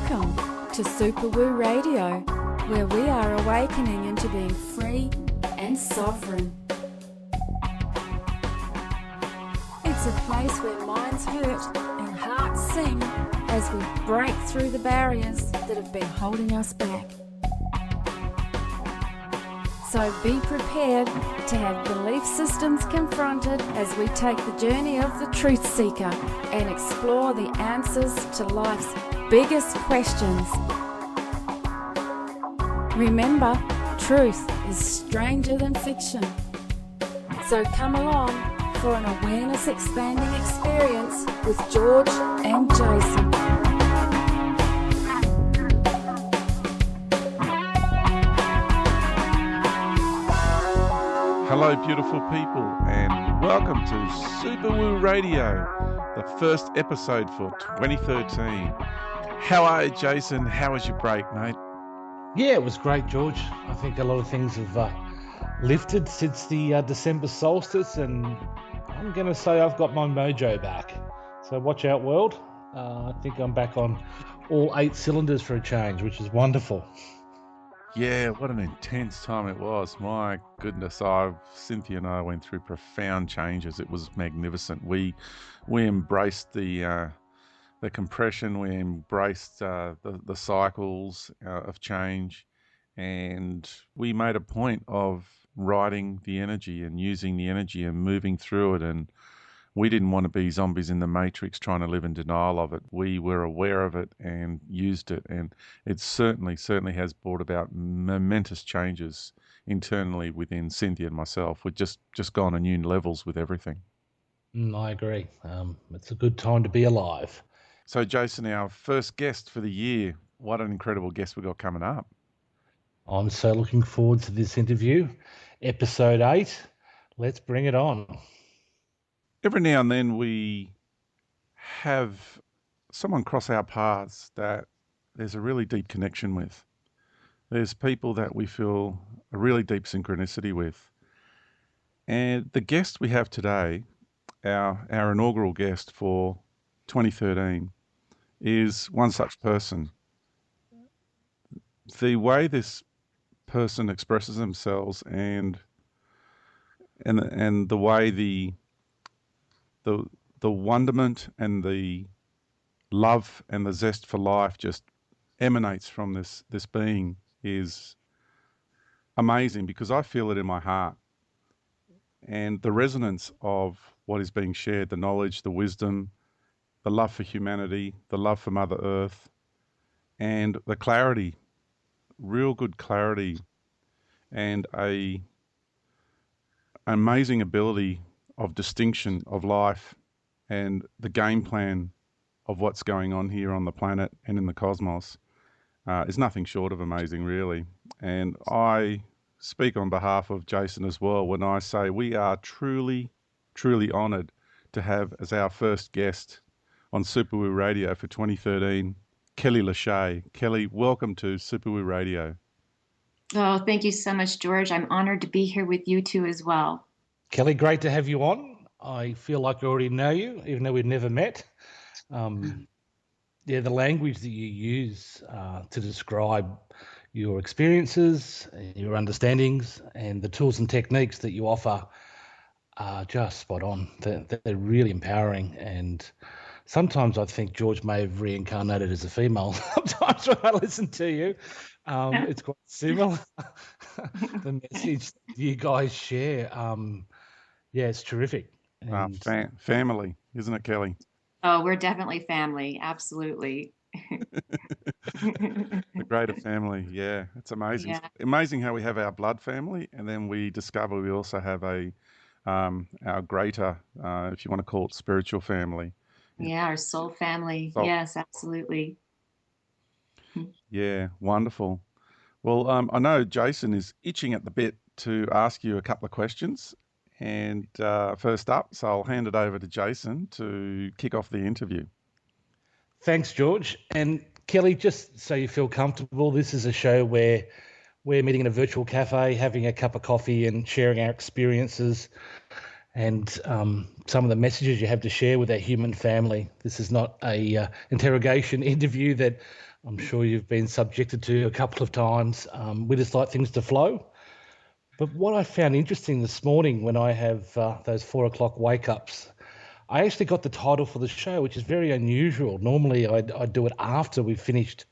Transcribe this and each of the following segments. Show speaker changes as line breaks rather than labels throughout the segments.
Welcome to Super Woo Radio, where we are awakening into being free and sovereign. It's a place where minds hurt and hearts sing as we break through the barriers that have been holding us back. So be prepared to have belief systems confronted as we take the journey of the truth seeker and explore the answers to life's biggest questions. Remember, truth is stranger than fiction. So come along for an awareness expanding experience with George and Jason.
Hello, beautiful people, and welcome to Super Woo Radio, the first episode for 2013. How are you, Jason? How was your break, mate?
Yeah, it was great, George. I think a lot of things have lifted since the December solstice, and I'm going to say I've got my mojo back. So watch out, world. I think I'm back on all 8 cylinders for a change, which is wonderful.
Yeah, what an intense time it was. My goodness, Cynthia and I went through profound changes. It was magnificent. We embraced the compression. We embraced the cycles of change, and we made a point of riding the energy and using the energy and moving through it. And we didn't want to be zombies in the matrix trying to live in denial of it. We were aware of it and used it, and it certainly has brought about momentous changes internally within Cynthia and myself. We've just gone on new levels with everything.
I agree. It's a good time to be alive.
So, Jason, our first guest for the year, what an incredible guest we got coming up.
I'm so looking forward to this interview. Episode 8. Let's bring it on.
Every now and then we have someone cross our paths that there's a really deep connection with. There's people that we feel a really deep synchronicity with. And the guest we have today, our inaugural guest for 2013, is one such person. The way this person expresses themselves and the way the wonderment and the love and the zest for life just emanates from this being is amazing, because I feel it in my heart. And the resonance of what is being shared, the knowledge, the wisdom, the love for humanity, the love for Mother Earth, and the clarity, real good clarity, and an amazing ability of distinction of life and the game plan of what's going on here on the planet and in the cosmos is nothing short of amazing, really. And I speak on behalf of Jason as well when I say we are truly, truly honoured to have as our first guest on Super Woo Radio for 2013, Kelly Lachey. Kelly, welcome to Super Woo Radio.
Oh, thank you so much, George. I'm honored to be here with you two as well.
Kelly, great to have you on. I feel like I already know you, even though we've never met. The language that you use to describe your experiences, your understandings, and the tools and techniques that you offer are just spot on. They're really empowering. And sometimes I think George may have reincarnated as a female. Sometimes when I listen to you, it's quite similar. The message you guys share. Yeah, it's terrific. And
Family, isn't it, Kelly?
Oh, we're definitely family. Absolutely.
The greater family, yeah. It's amazing.
Yeah.
Amazing how we have our blood family, and then we discover we also have our greater, if you want to call it, spiritual family.
Yeah, our soul family. Yes, absolutely.
Yeah, wonderful. Well, I know Jason is itching at the bit to ask you a couple of questions. And first up, so I'll hand it over to Jason to kick off the interview.
Thanks, George. And Kelly, just so you feel comfortable, this is a show where we're meeting in a virtual cafe, having a cup of coffee and sharing our experiences and some of the messages you have to share with our human family. This is not a interrogation interview that I'm sure you've been subjected to a couple of times. We just like things to flow. But what I found interesting this morning when I have those 4 o'clock wake-ups, I actually got the title for the show, which is very unusual. Normally I do it after we've finished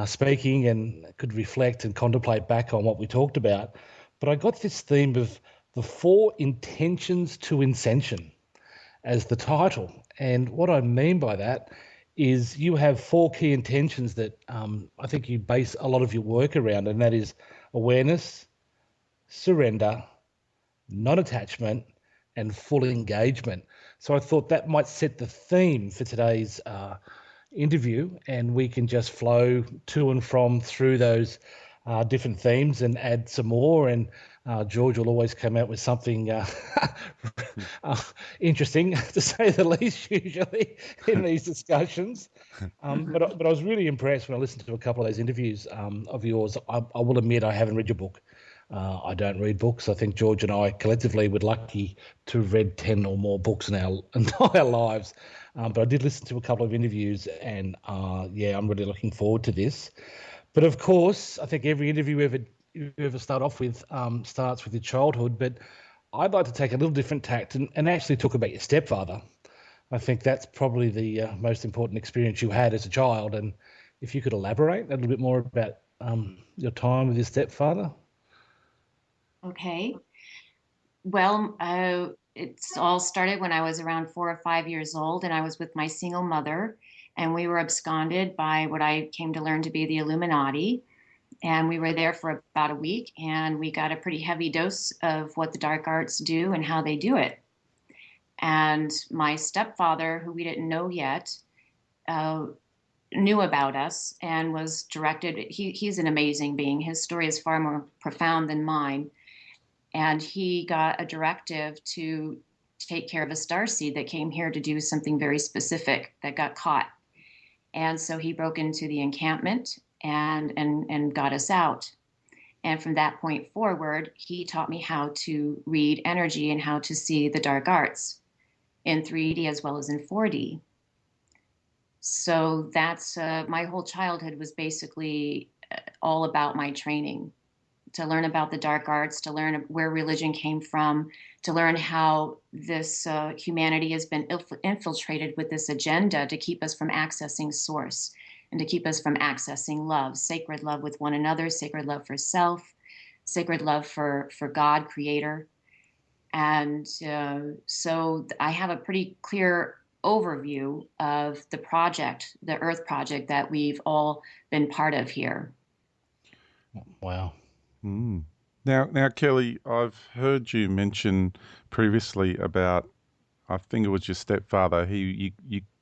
speaking and could reflect and contemplate back on what we talked about. But I got this theme of the 4 intentions to Incension as the title. And what I mean by that is you have 4 key intentions that I think you base a lot of your work around, and that is awareness, surrender, non-attachment, and full engagement. So I thought that might set the theme for today's interview, and we can just flow to and from through those different themes and add some more. And George will always come out with something interesting, to say the least, usually in these discussions. But I was really impressed when I listened to a couple of those interviews of yours. I will admit I haven't read your book. I don't read books. I think George and I collectively were lucky to have read 10 or more books in our entire lives. But I did listen to a couple of interviews, and I'm really looking forward to this. But of course, I think every interview you ever start off with starts with your childhood. But I'd like to take a little different tact and actually talk about your stepfather. I think that's probably the most important experience you had as a child. And if you could elaborate a little bit more about your time with your stepfather.
Okay. Well, it's all started when I was around 4 or 5 years old, and I was with my single mother, and we were absconded by what I came to learn to be the Illuminati. And we were there for about a week, and we got a pretty heavy dose of what the dark arts do and how they do it. And my stepfather, who we didn't know yet, knew about us and was directed. He's an amazing being. His story is far more profound than mine. And he got a directive to take care of a starseed that came here to do something very specific that got caught. And so he broke into the encampment and got us out. And from that point forward, he taught me how to read energy and how to see the dark arts in 3D as well as in 4D. So that's my whole childhood was basically all about my training, to learn about the dark arts, to learn where religion came from, to learn how this humanity has been infiltrated with this agenda to keep us from accessing source and to keep us from accessing love, sacred love with one another, sacred love for self, sacred love for God, creator. And so I have a pretty clear overview of the project, the Earth project that we've all been part of here.
Wow.
Mm. Now, Kelly, I've heard you mention previously about, I think it was your stepfather. You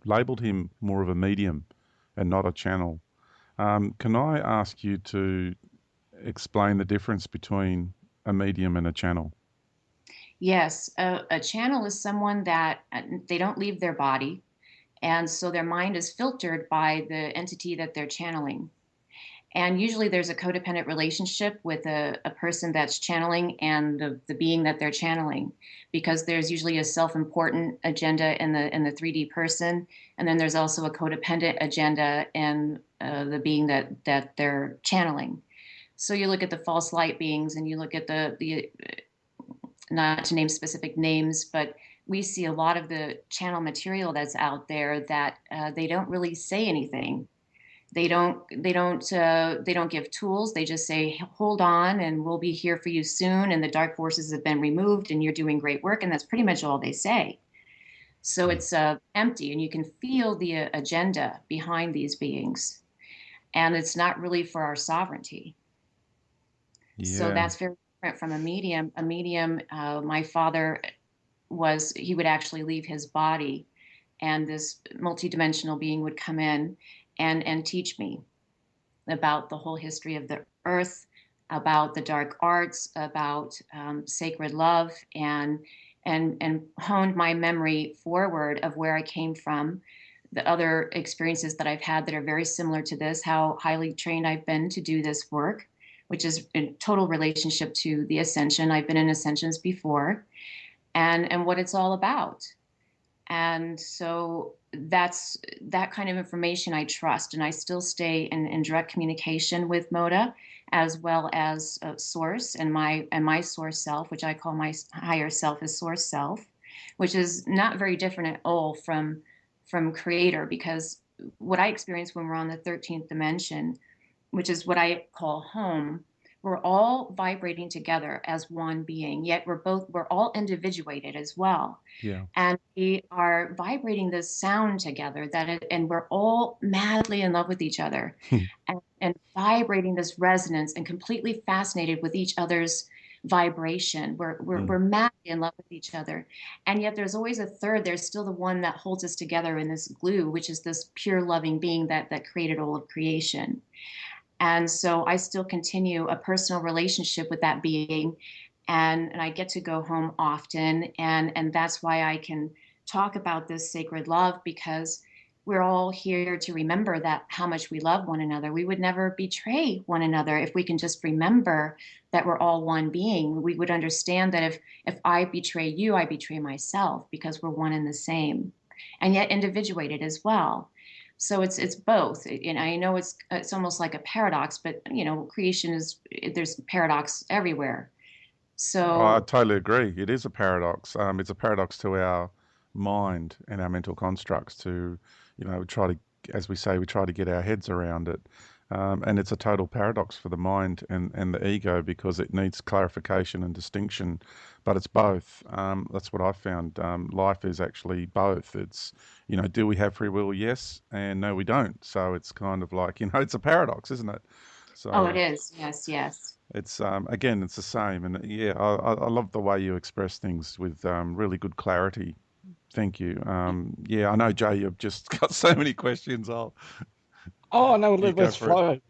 labelled him more of a medium and not a channel. Can I ask you to explain the difference between a medium and a channel?
Yes, a channel is someone that they don't leave their body, and so their mind is filtered by the entity that they're channeling. And usually there's a codependent relationship with a person that's channeling and the being that they're channeling, because there's usually a self-important agenda in the 3D person, and then there's also a codependent agenda in the being that they're channeling. So you look at the false light beings, and you look at the not to name specific names, but we see a lot of the channel material that's out there that they don't really say anything. They don't give tools. They just say, hold on, and we'll be here for you soon. And the dark forces have been removed, and you're doing great work. And that's pretty much all they say. So it's empty, and you can feel the agenda behind these beings. And it's not really for our sovereignty.
Yeah.
So that's very different from a medium. A medium, my father he would actually leave his body, and this multidimensional being would come in and teach me about the whole history of the earth, about the dark arts, about sacred love, and honed my memory forward of where I came from, the other experiences that I've had that are very similar to this, how highly trained I've been to do this work, which is in total relationship to the Ascension. I've been in Ascensions before, and what it's all about. And so that's that kind of information I trust, and I still stay in direct communication with Moda, as well as Source and my Source self, which I call my higher self is Source self, which is not very different at all from Creator, because what I experience when we're on the 13th dimension, which is what I call home, we're all vibrating together as one being, yet we're all individuated as well.
Yeah.
And we are vibrating this sound together and we're all madly in love with each other and vibrating this resonance and completely fascinated with each other's vibration. We're madly in love with each other. And yet there's always a third. There's still the one that holds us together in this glue, which is this pure loving being that created all of creation. And so I still continue a personal relationship with that being, and I get to go home often. And that's why I can talk about this sacred love, because we're all here to remember that how much we love one another. We would never betray one another if we can just remember that we're all one being. We would understand that if I betray you, I betray myself, because we're one and the same, and yet individuated as well. So it's both. And I know it's almost like a paradox, but creation there's paradox everywhere.
I
So
totally agree. It is a paradox. It's a paradox to our mind and our mental constructs to, try to, as we say, we try to get our heads around it. And it's a total paradox for the mind and the ego, because it needs clarification and distinction, but it's both. That's what I found. Life is actually both. It's, do we have free will? Yes. And no, we don't. So it's kind of like, it's a paradox, isn't it?
oh, it
So
is. Yes, yes.
it's again, it's the same, and yeah, I love the way you express things with really good clarity. Thank you. Yeah, I know, Jay, you've just got so many questions.
Oh no,
You go
let's
for it.
flow.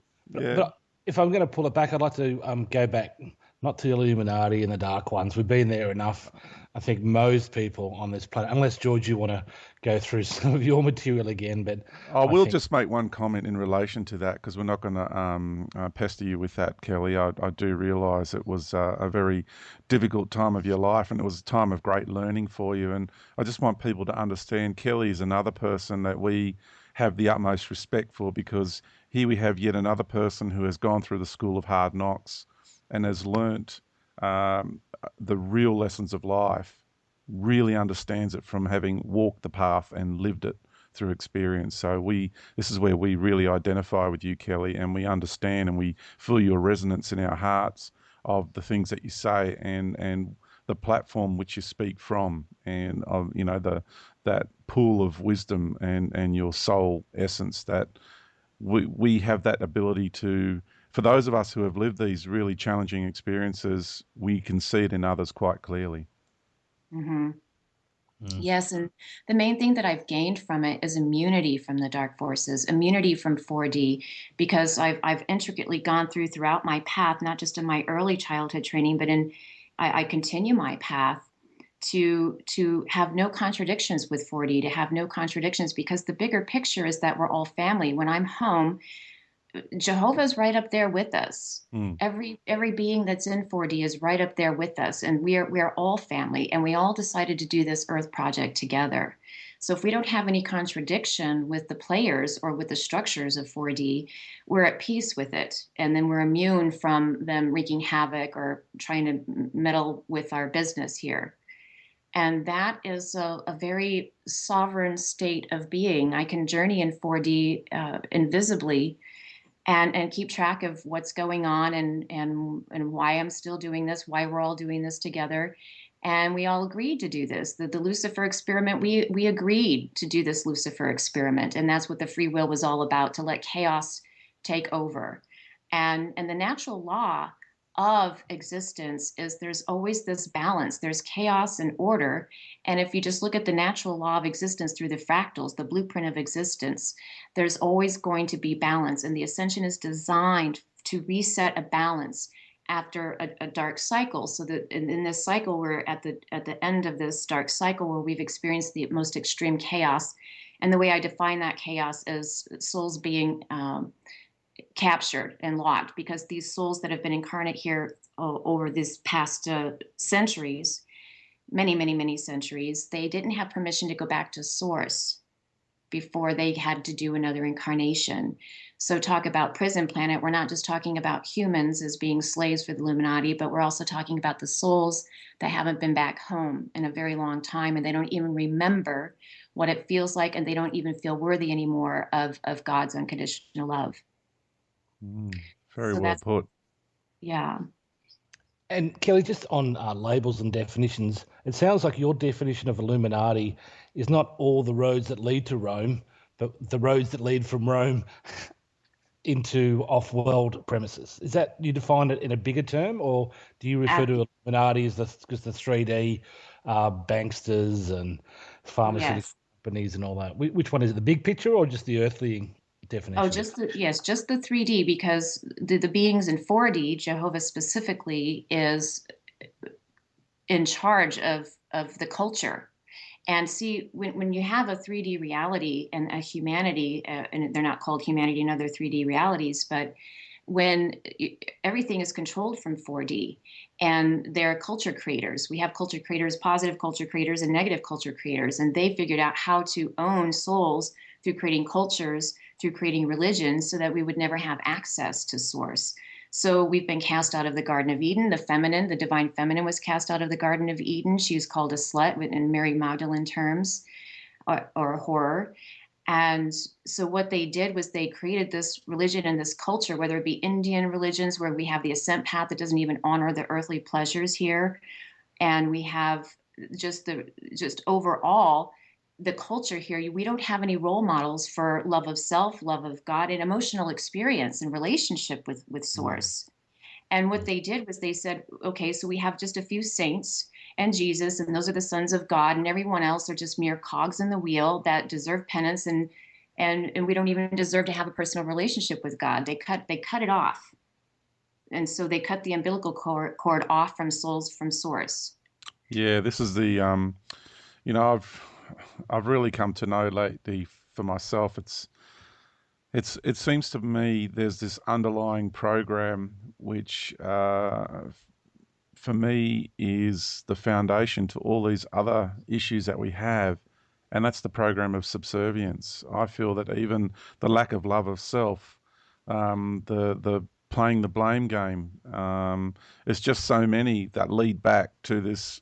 Yeah.
But if I'm going to pull it back, I'd like to go back, not to the Illuminati and the Dark Ones. We've been there enough. I think most people on this planet, unless George, you want to go through some of your material again, but
I
I
will
think
just make one comment in relation to that, because we're not going to pester you with that, Kelly. I do realise it was a very difficult time of your life, and it was a time of great learning for you. And I just want people to understand Kelly is another person that we have the utmost respect for, because here we have yet another person who has gone through the school of hard knocks and has learnt the real lessons of life, really understands it from having walked the path and lived it through experience. So this is where we really identify with you, Kelly, and we understand and we feel your resonance in our hearts of the things that you say and the platform which you speak from, and of that pool of wisdom and your soul essence, that we have that ability to, for those of us who have lived these really challenging experiences, we can see it in others quite clearly.
Hmm. Yes, and the main thing that I've gained from it is immunity from the dark forces, immunity from 4D, because I've intricately gone throughout my path, not just in my early childhood training, but I continue my path to have no contradictions with 4D, to have no contradictions, because the bigger picture is that we're all family. When I'm home, Jehovah's right up there with us.
Mm.
Every being that's in 4D is right up there with us, and we're all family, and we all decided to do this Earth project together. So if we don't have any contradiction with the players or with the structures of 4D, we're at peace with it, and then we're immune from them wreaking havoc or trying to meddle with our business here. And that is a very sovereign state of being. I can journey in 4D invisibly and keep track of what's going on and why I'm still doing this, why we're all doing this together. And we all agreed to do this. The Lucifer experiment, we agreed to do this Lucifer experiment. And that's what the free will was all about, to let chaos take over. And the natural law of existence is there's always this balance. There's chaos and order. And if you just look at the natural law of existence through the fractals, the blueprint of existence, there's always going to be balance. And the ascension is designed to reset a balance after a dark cycle. So that in this cycle, we're at the end of this dark cycle where we've experienced the most extreme chaos. And the way I define that chaos is souls being captured and locked, because these souls that have been incarnate here over these past centuries, many, many, many centuries, they didn't have permission to go back to source before they had to do another incarnation. So talk about prison planet, we're not just talking about humans as being slaves for the Illuminati, but we're also talking about the souls that haven't been back home in a very long time, and they don't even remember what it feels like, and they don't even feel worthy anymore of God's unconditional love.
Very
So
well
that's,
put.
yeah.
And Kelly, just on labels and definitions, it sounds like your definition of Illuminati is not all the roads that lead to Rome, but the roads that lead from Rome into off-world premises. Is that, you define it in a bigger term, or do you refer to Illuminati as the 3D banksters and pharmaceutical
Yes.
companies and all that? Which one is it, the big picture or just the earthly definition?
Oh, just the 3D, because the beings in 4D, Jehovah specifically, is in charge of the culture. And see, when you have a 3D reality and a humanity, and they're not called humanity in other 3D realities, but when everything is controlled from 4D, and they're culture creators. We have culture creators, positive culture creators and negative culture creators, and they figured out how to own souls through creating cultures, through creating religions, so that we would never have access to source. So we've been cast out of the Garden of Eden. The feminine, the divine feminine, was cast out of the Garden of Eden. She was called a slut in Mary Magdalene terms, or horror. And so what they did was they created this religion and this culture, whether it be Indian religions, where we have the ascent path that doesn't even honor the earthly pleasures here. And we have just overall the culture here. We don't have any role models for love of self, love of God, and emotional experience and relationship with source. And what they did was they said, okay, so we have just a few saints and Jesus, and those are the sons of God, and everyone else are just mere cogs in the wheel that deserve penance, and we don't even deserve to have a personal relationship with God. They cut it off. And so they cut the umbilical cord off from souls from source.
Yeah, this is the I've really come to know lately for myself. It seems to me there's this underlying program which for me is the foundation to all these other issues that we have, and that's the program of subservience. I feel that even the lack of love of self, the playing the blame game, it's just so many that lead back to this.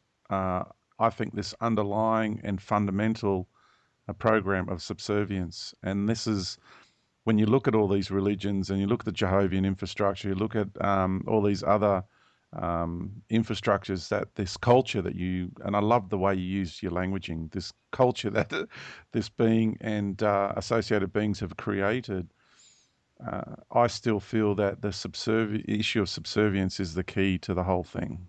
I think this underlying and fundamental program of subservience, and this is when you look at all these religions and you look at the Jehovah's infrastructure, you look at all these other infrastructures, that this culture that you, and I love the way you use your languaging, this culture that this being and associated beings have created. I still feel that the issue of subservience is the key to the whole thing.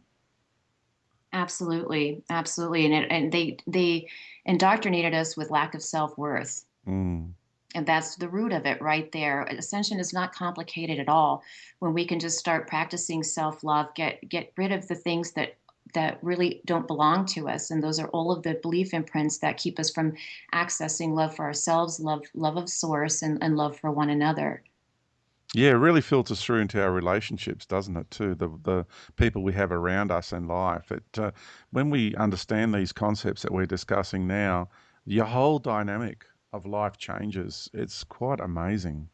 Absolutely, absolutely. And they indoctrinated us with lack of self-worth.
Mm.
And that's the root of it right there. Ascension is not complicated at all. When we can just start practicing self-love, get rid of the things that really don't belong to us. And those are all of the belief imprints that keep us from accessing love for ourselves, love of source, and love for one another.
Yeah, it really filters through into our relationships, doesn't it, too? The people we have around us in life. When we understand these concepts that we're discussing now, your whole dynamic of life changes. It's quite amazing.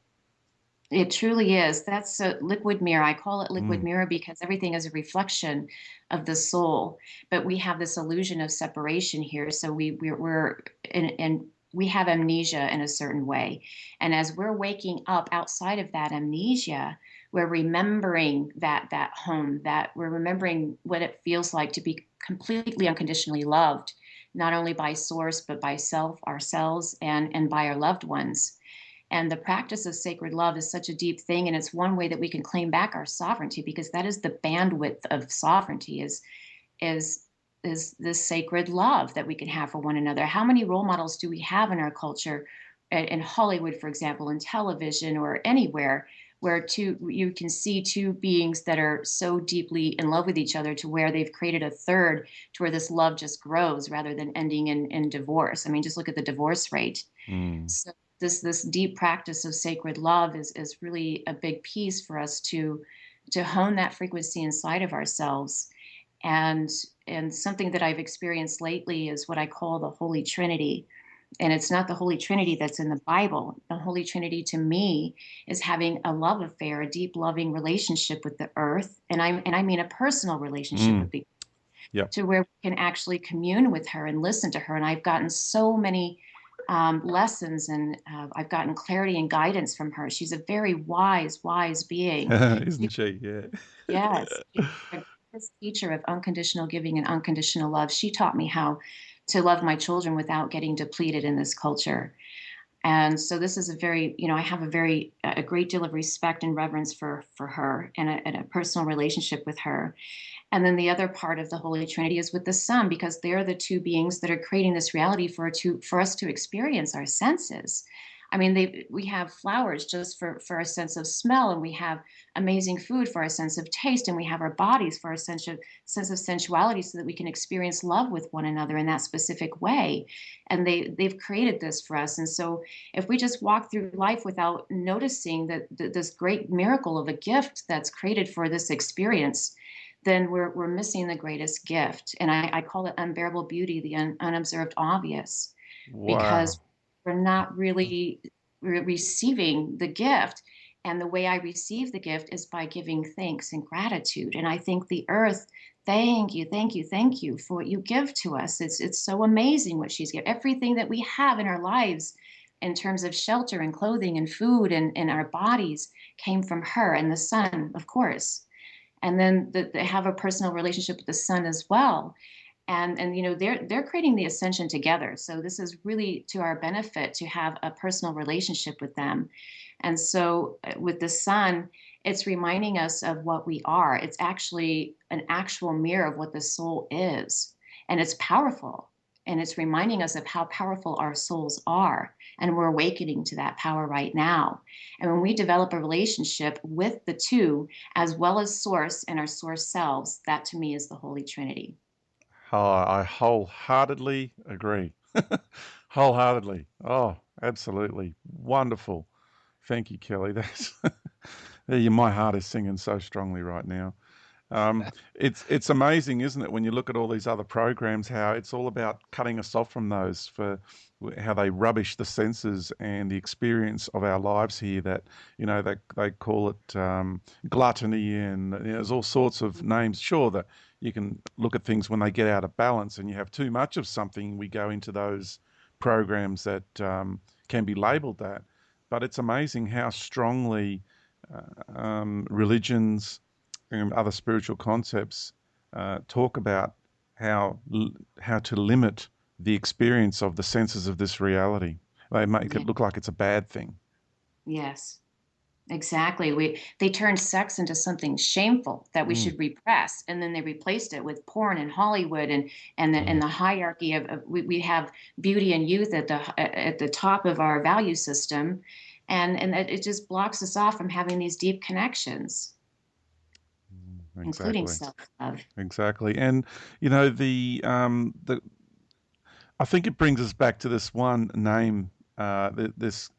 It truly is. That's a liquid mirror. I call it liquid
Mm.
mirror because everything is a reflection of the soul. But we have this illusion of separation here. So we're in we have amnesia in a certain way. And as we're waking up outside of that amnesia, we're remembering that home, that we're remembering what it feels like to be completely unconditionally loved, not only by source, but by self, ourselves, and by our loved ones. And the practice of sacred love is such a deep thing, and it's one way that we can claim back our sovereignty, because that is the bandwidth of sovereignty, is this sacred love that we can have for one another. How many role models do we have in our culture, in Hollywood, for example, in television or anywhere, where you can see two beings that are so deeply in love with each other to where they've created a third, to where this love just grows rather than ending in divorce. I mean, just look at the divorce rate.
Mm.
So this deep practice of sacred love is really a big piece for us to hone that frequency inside of ourselves. And something that I've experienced lately is what I call the Holy Trinity. And it's not the Holy Trinity that's in the Bible. The Holy Trinity to me is having a love affair, a deep loving relationship with the earth. And I mean a personal relationship with the
Yep.
to where we can actually commune with her and listen to her. And I've gotten so many lessons, and I've gotten clarity and guidance from her. She's a very wise being.
Isn't she? Yeah.
Yes, she's a greatest teacher of unconditional giving and unconditional love. She taught me how to love my children without getting depleted in this culture. And so this is a very, I have a great deal of respect and reverence for her, and a personal relationship with her. And then the other part of the Holy Trinity is with the Son, because they're the two beings that are creating this reality for us to experience our senses. I mean, we have flowers just for our sense of smell, and we have amazing food for our sense of taste, and we have our bodies for our sense of sensuality, so that we can experience love with one another in that specific way. And they've created this for us. And so if we just walk through life without noticing that this great miracle of a gift that's created for this experience, then we're missing the greatest gift. And I call it unbearable beauty, the unobserved obvious, because we're not really receiving the gift. And the way I receive the gift is by giving thanks and gratitude. And I think the earth, thank you for what you give to us. It's so amazing what she's given. Everything that we have in our lives in terms of shelter and clothing and food and our bodies came from her and the Son, of course. And then they have a personal relationship with the Son as well. And they're creating the ascension together. So this is really to our benefit to have a personal relationship with them. And so with the Son, it's reminding us of what we are. It's actually an actual mirror of what the soul is. And it's powerful. And it's reminding us of how powerful our souls are. And we're awakening to that power right now. And when we develop a relationship with the two, as well as Source and our Source selves, that to me is the Holy Trinity.
Oh, I wholeheartedly agree. Wholeheartedly. Oh, absolutely. Wonderful. Thank you, Kelly. My heart is singing so strongly right now. It's amazing, isn't it, when you look at all these other programs, how it's all about cutting us off from those, for how they rubbish the senses and the experience of our lives here. That they call it gluttony, and there's all sorts of names. Sure, that you can look at things when they get out of balance, and you have too much of something. We go into those programs that can be labelled that. But it's amazing how strongly religions and other spiritual concepts talk about how to limit the experience of the senses of this reality. They make it look like it's a bad thing.
Yes, exactly. They turned sex into something shameful that we should repress, and then they replaced it with porn and Hollywood, and the hierarchy of we have beauty and youth at the top of our value system, and it just blocks us off from having these deep connections.
Exactly.
Including self-love.
Exactly. And the I think it brings us back to this one name, this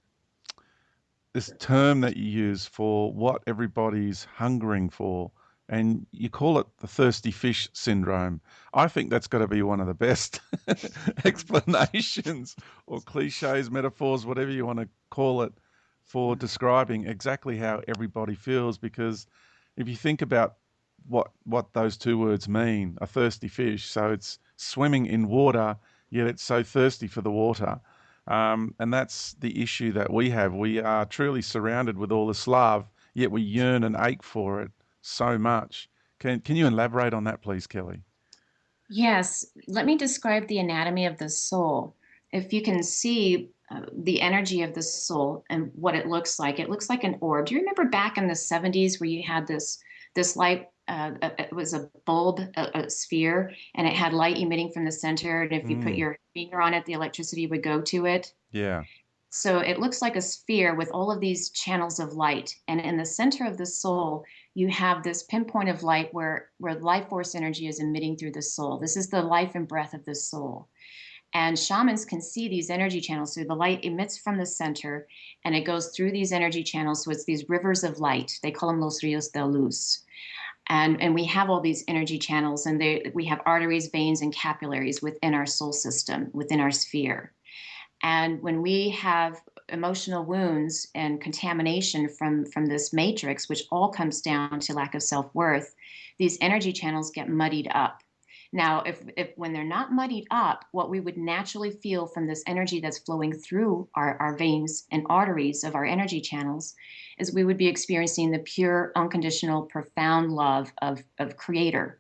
term that you use for what everybody's hungering for, and you call it the thirsty fish syndrome. I think that's got to be one of the best explanations or cliches, metaphors, whatever you want to call it, for describing exactly how everybody feels. Because if you think about what those two words mean, a thirsty fish, so it's swimming in water, yet it's so thirsty for the water. And that's the issue that we have. We are truly surrounded with all this love, yet we yearn and ache for it so much. Can you elaborate on that, please, Kelly?
Yes. Let me describe the anatomy of the soul. If you can see the energy of the soul and what it looks like an orb. Do you remember back in the 70s where you had this light? It was a bulb, a sphere, and it had light emitting from the center. And if you put your finger on it, the electricity would go to it.
Yeah.
So it looks like a sphere with all of these channels of light. And in the center of the soul, you have this pinpoint of light where life force energy is emitting through the soul. This is the life and breath of the soul. And shamans can see these energy channels. So the light emits from the center and it goes through these energy channels. So it's these rivers of light. They call them los ríos de luz. And we have all these energy channels, and we have arteries, veins, and capillaries within our soul system, within our sphere. And when we have emotional wounds and contamination from this matrix, which all comes down to lack of self-worth, these energy channels get muddied up. Now, if when they're not muddied up, what we would naturally feel from this energy that's flowing through our veins and arteries of our energy channels is we would be experiencing the pure, unconditional, profound love of Creator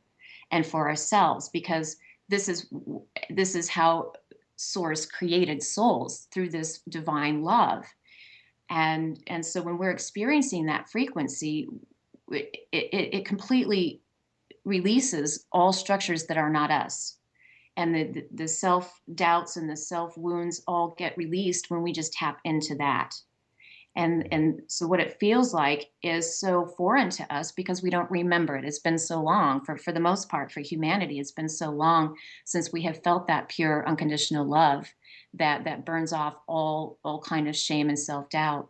and for ourselves, because this is how Source created souls, through this divine love. And so when we're experiencing that frequency, it completely releases all structures that are not us. And the self-doubts and the self-wounds all get released when we just tap into that. And so what it feels like is so foreign to us because we don't remember it. It's been so long, for the most part, for humanity, it's been so long since we have felt that pure, unconditional love that burns off all kind of shame and self-doubt.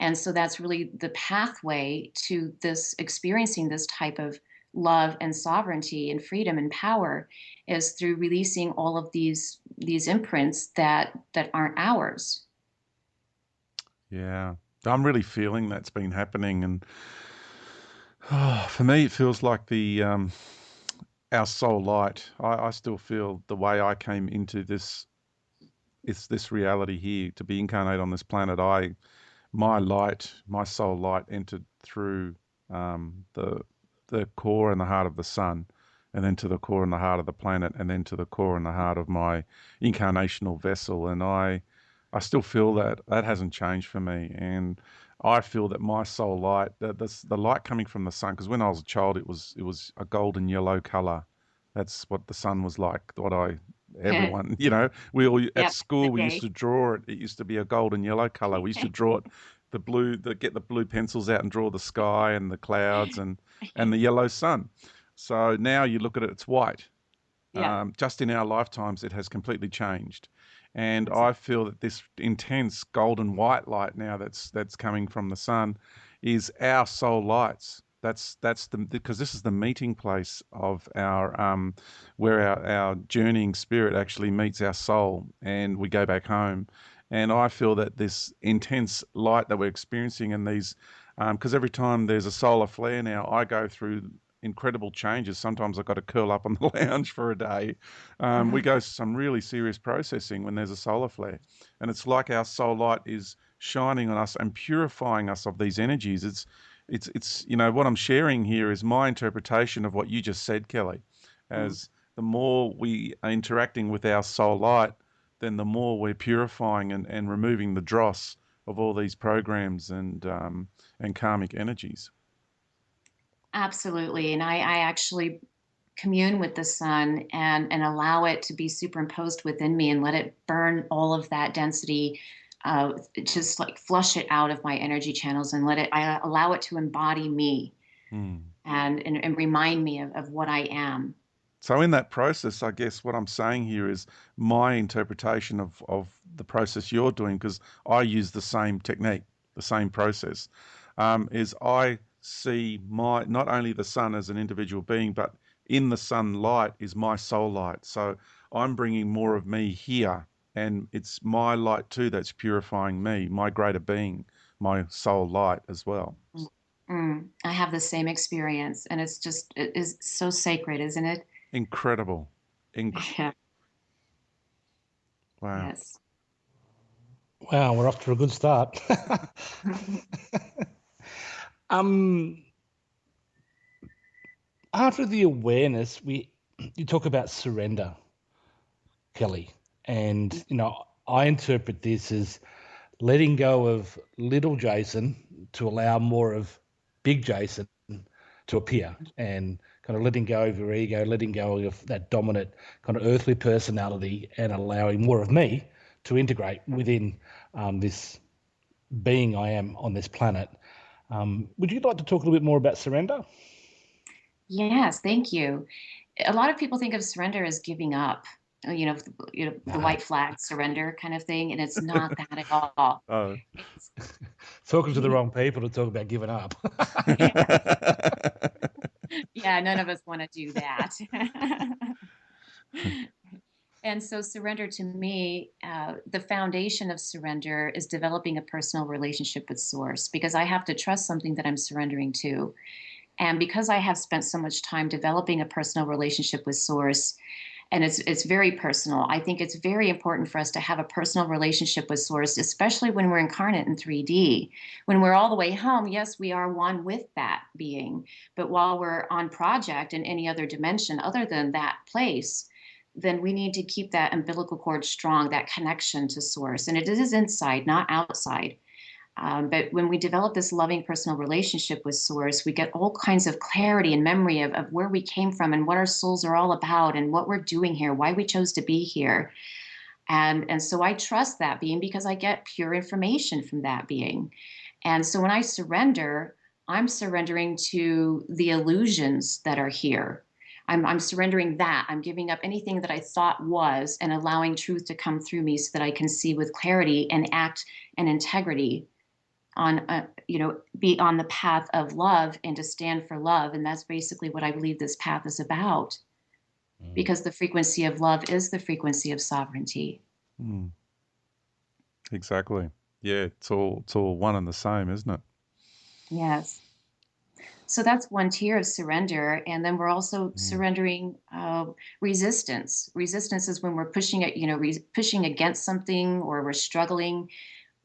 And so that's really the pathway to this, experiencing this type of love and sovereignty and freedom and power, is through releasing all of these imprints that aren't ours.
Yeah, I'm really feeling that's been happening, and for me, it feels like our soul light. I still feel the way I came into this reality here to be incarnate on this planet. My soul light entered through the core and the heart of the sun, and then to the core and the heart of the planet, and then to the core and the heart of my incarnational vessel. And I still feel that hasn't changed for me. And I feel that my soul light, the light coming from the sun, because when I was a child, it was a golden yellow color. That's what the sun was like. Everyone, we all at
Yep,
school, we
okay.
used to draw it. It used to be a golden yellow color. We used to draw it, get the blue pencils out and draw the sky and the clouds and the yellow sun. So now you look at it, it's white.
Yeah.
Just in our lifetimes, it has completely changed. And I feel that this intense golden white light now that's coming from the sun is our soul lights. That's because this is the meeting place of our where our journeying spirit actually meets our soul, and we go back home. And I feel that this intense light that we're experiencing, and these, because every time there's a solar flare now, I go through incredible changes. Sometimes I've got to curl up on the lounge for a day. We go through some really serious processing when there's a solar flare, and it's like our soul light is shining on us and purifying us of these energies. It's what I'm sharing here is my interpretation of what you just said, Kelly. As the more we are interacting with our soul light, then the more we're purifying and removing the dross of all these programs and karmic energies.
Absolutely. And I actually commune with the sun and allow it to be superimposed within me and let it burn all of that density, just like flush it out of my energy channels and I allow it to embody me and remind me of what I am.
So in that process, I guess what I'm saying here is my interpretation of the process you're doing, because I use the same technique, the same process, is I see not only the sun as an individual being, but in the sunlight is my soul light. So I'm bringing more of me here, and it's my light too that's purifying me, my greater being, my soul light as well.
I have the same experience, and it is so sacred, isn't it?
Incredible.
Yeah.
Wow.
Yes.
Wow, we're off to a good start. After the awareness, you talk about surrender, Kelly, and I interpret this as letting go of little Jason to allow more of big Jason to appear, and kind of letting go of your ego, letting go of that dominant kind of earthly personality, and allowing more of me to integrate within this being I am on this planet. Would you like to talk a little bit more about surrender?
Yes, thank you. A lot of people think of surrender as giving up, the white flag surrender kind of thing, and it's not that at all.
Oh.
It's
Talking to the wrong people to talk about giving up.
yeah, none of us want to do that. And so surrender to me, the foundation of surrender is developing a personal relationship with Source, because I have to trust something that I'm surrendering to. And because I have spent so much time developing a personal relationship with Source, and it's very personal, I think it's very important for us to have a personal relationship with Source, especially when we're incarnate in 3D. When we're all the way home, yes, we are one with that being. But while we're on project in any other dimension other than that place, then we need to keep that umbilical cord strong, that connection to Source. And it is inside, not outside. But when we develop this loving personal relationship with Source, we get all kinds of clarity and memory of where we came from and what our souls are all about and what we're doing here, why we chose to be here. And so I trust that being because I get pure information from that being. And so when I surrender, I'm surrendering to the illusions that are here. I'm surrendering that. I'm giving up anything that I thought was and allowing truth to come through me so that I can see with clarity and act in integrity on, be on the path of love and to stand for love. And that's basically what I believe this path is about, because the frequency of love is the frequency of sovereignty.
Mm. Exactly. Yeah, it's all one and the same, isn't it?
Yes. So that's one tier of surrender. And then we're also surrendering resistance. Resistance is when we're pushing it, pushing against something, or we're struggling.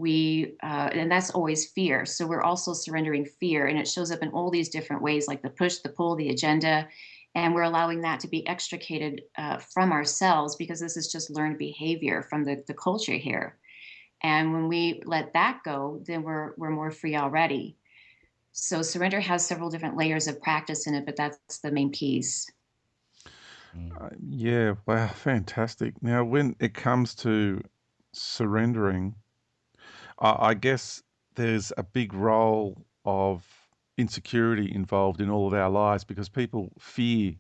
And that's always fear. So we're also surrendering fear, and it shows up in all these different ways, like the push, the pull, the agenda. And we're allowing that to be extricated from ourselves, because this is just learned behavior from the culture here. And when we let that go, then we're more free already. So surrender has several different layers of practice in it, but that's the main piece.
Yeah, wow, fantastic. Now, when it comes to surrendering, I guess there's a big role of insecurity involved in all of our lives, because people fear,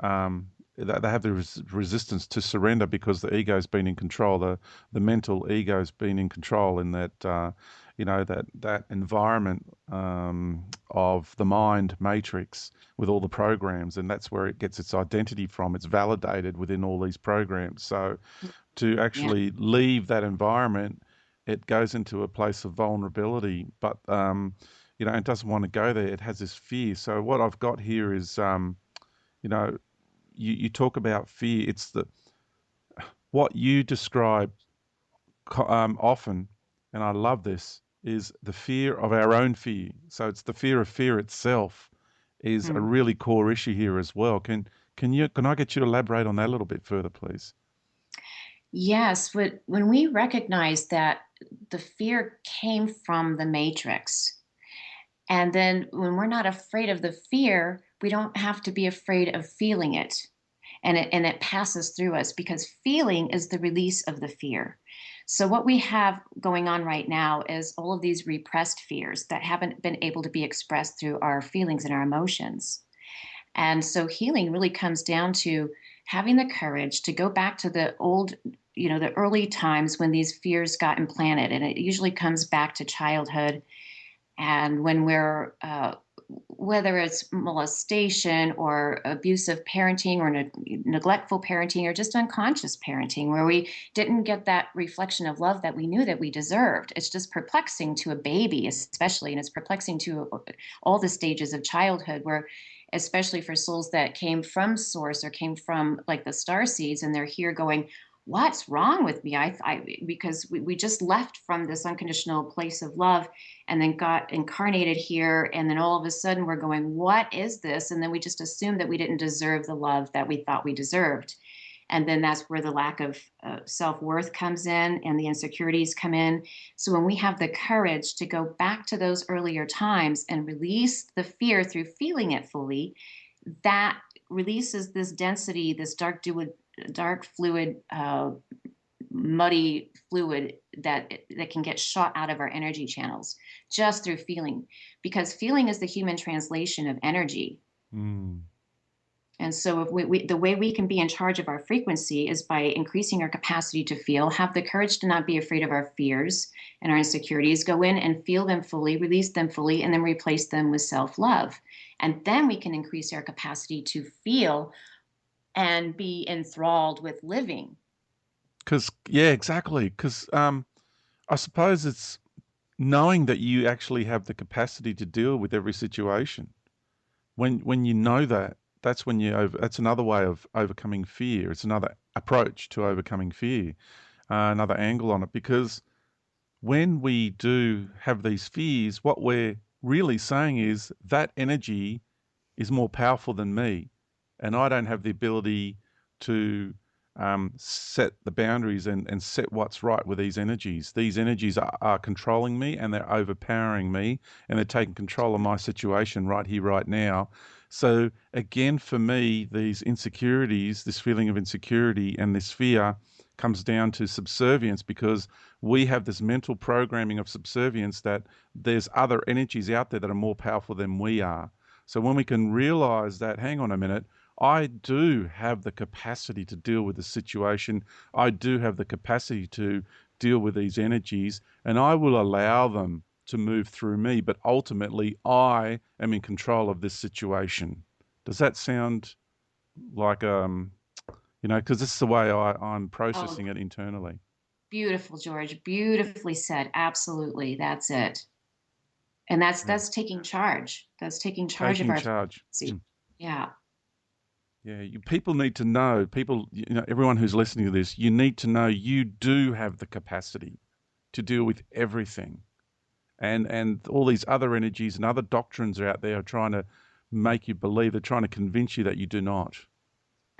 they have the resistance to surrender because the ego's been in control. The mental ego's been in control in that, that environment of the mind matrix with all the programs, and that's where it gets its identity from. It's validated within all these programs. So to actually leave that environment, it goes into a place of vulnerability, but it doesn't want to go there. It has this fear. So what I've got here is, you talk about fear. It's what you describe often, and I love this, is the fear of our own fear. So it's the fear of fear itself is a really core issue here as well. Can I get you to elaborate on that a little bit further, please?
Yes, when we recognize that the fear came from the matrix, and then when we're not afraid of the fear, we don't have to be afraid of feeling it. And it passes through us, because feeling is the release of the fear. So what we have going on right now is all of these repressed fears that haven't been able to be expressed through our feelings and our emotions. And so healing really comes down to having the courage to go back to the old, the early times when these fears got implanted. And it usually comes back to childhood. And when we're, whether it's molestation or abusive parenting or neglectful parenting or just unconscious parenting, where we didn't get that reflection of love that we knew that we deserved. It's just perplexing to a baby, especially, and it's perplexing to all the stages of childhood, where especially for souls that came from Source or came from like the star seeds, and they're here going, what's wrong with me? Because we just left from this unconditional place of love and then got incarnated here. And then all of a sudden we're going, what is this? And then we just assumed that we didn't deserve the love that we thought we deserved. And then that's where the lack of self-worth comes in and the insecurities come in. So when we have the courage to go back to those earlier times and release the fear through feeling it fully, that releases this density, this dark fluid, muddy fluid that can get shot out of our energy channels just through feeling, because feeling is the human translation of energy. And so if the way we can be in charge of our frequency is by increasing our capacity to feel, have the courage to not be afraid of our fears and our insecurities, go in and feel them fully, release them fully, and then replace them with self-love. And then we can increase our capacity to feel and be enthralled with living.
Because, yeah, exactly. Because I suppose it's knowing that you actually have the capacity to deal with every situation. When you know that, that's another way of overcoming fear. It's another approach to overcoming fear, another angle on it. Because when we do have these fears, what we're really saying is that energy is more powerful than me, and I don't have the ability to set the boundaries and set what's right with these energies. These energies are controlling me, and they're overpowering me, and they're taking control of my situation right here, right now. So again, for me, these insecurities, this feeling of insecurity and this fear comes down to subservience, because we have this mental programming of subservience that there's other energies out there that are more powerful than we are. So when we can realize that, hang on a minute, I do have the capacity to deal with the situation. I do have the capacity to deal with these energies, and I will allow them to move through me. But ultimately, I am in control of this situation. Does that sound like, because this is the way I'm processing
Oh,
it internally.
beautiful, George. Beautifully said. Absolutely. That's it. And
Yeah.
that's taking charge. That's taking charge of
Taking
our
charge.
frequency. Yeah.
Yeah, people need to know, everyone who's listening to this, you need to know you do have the capacity to deal with everything. And all these other energies and other doctrines are out there are trying to make you believe, they're trying to convince you that you do not.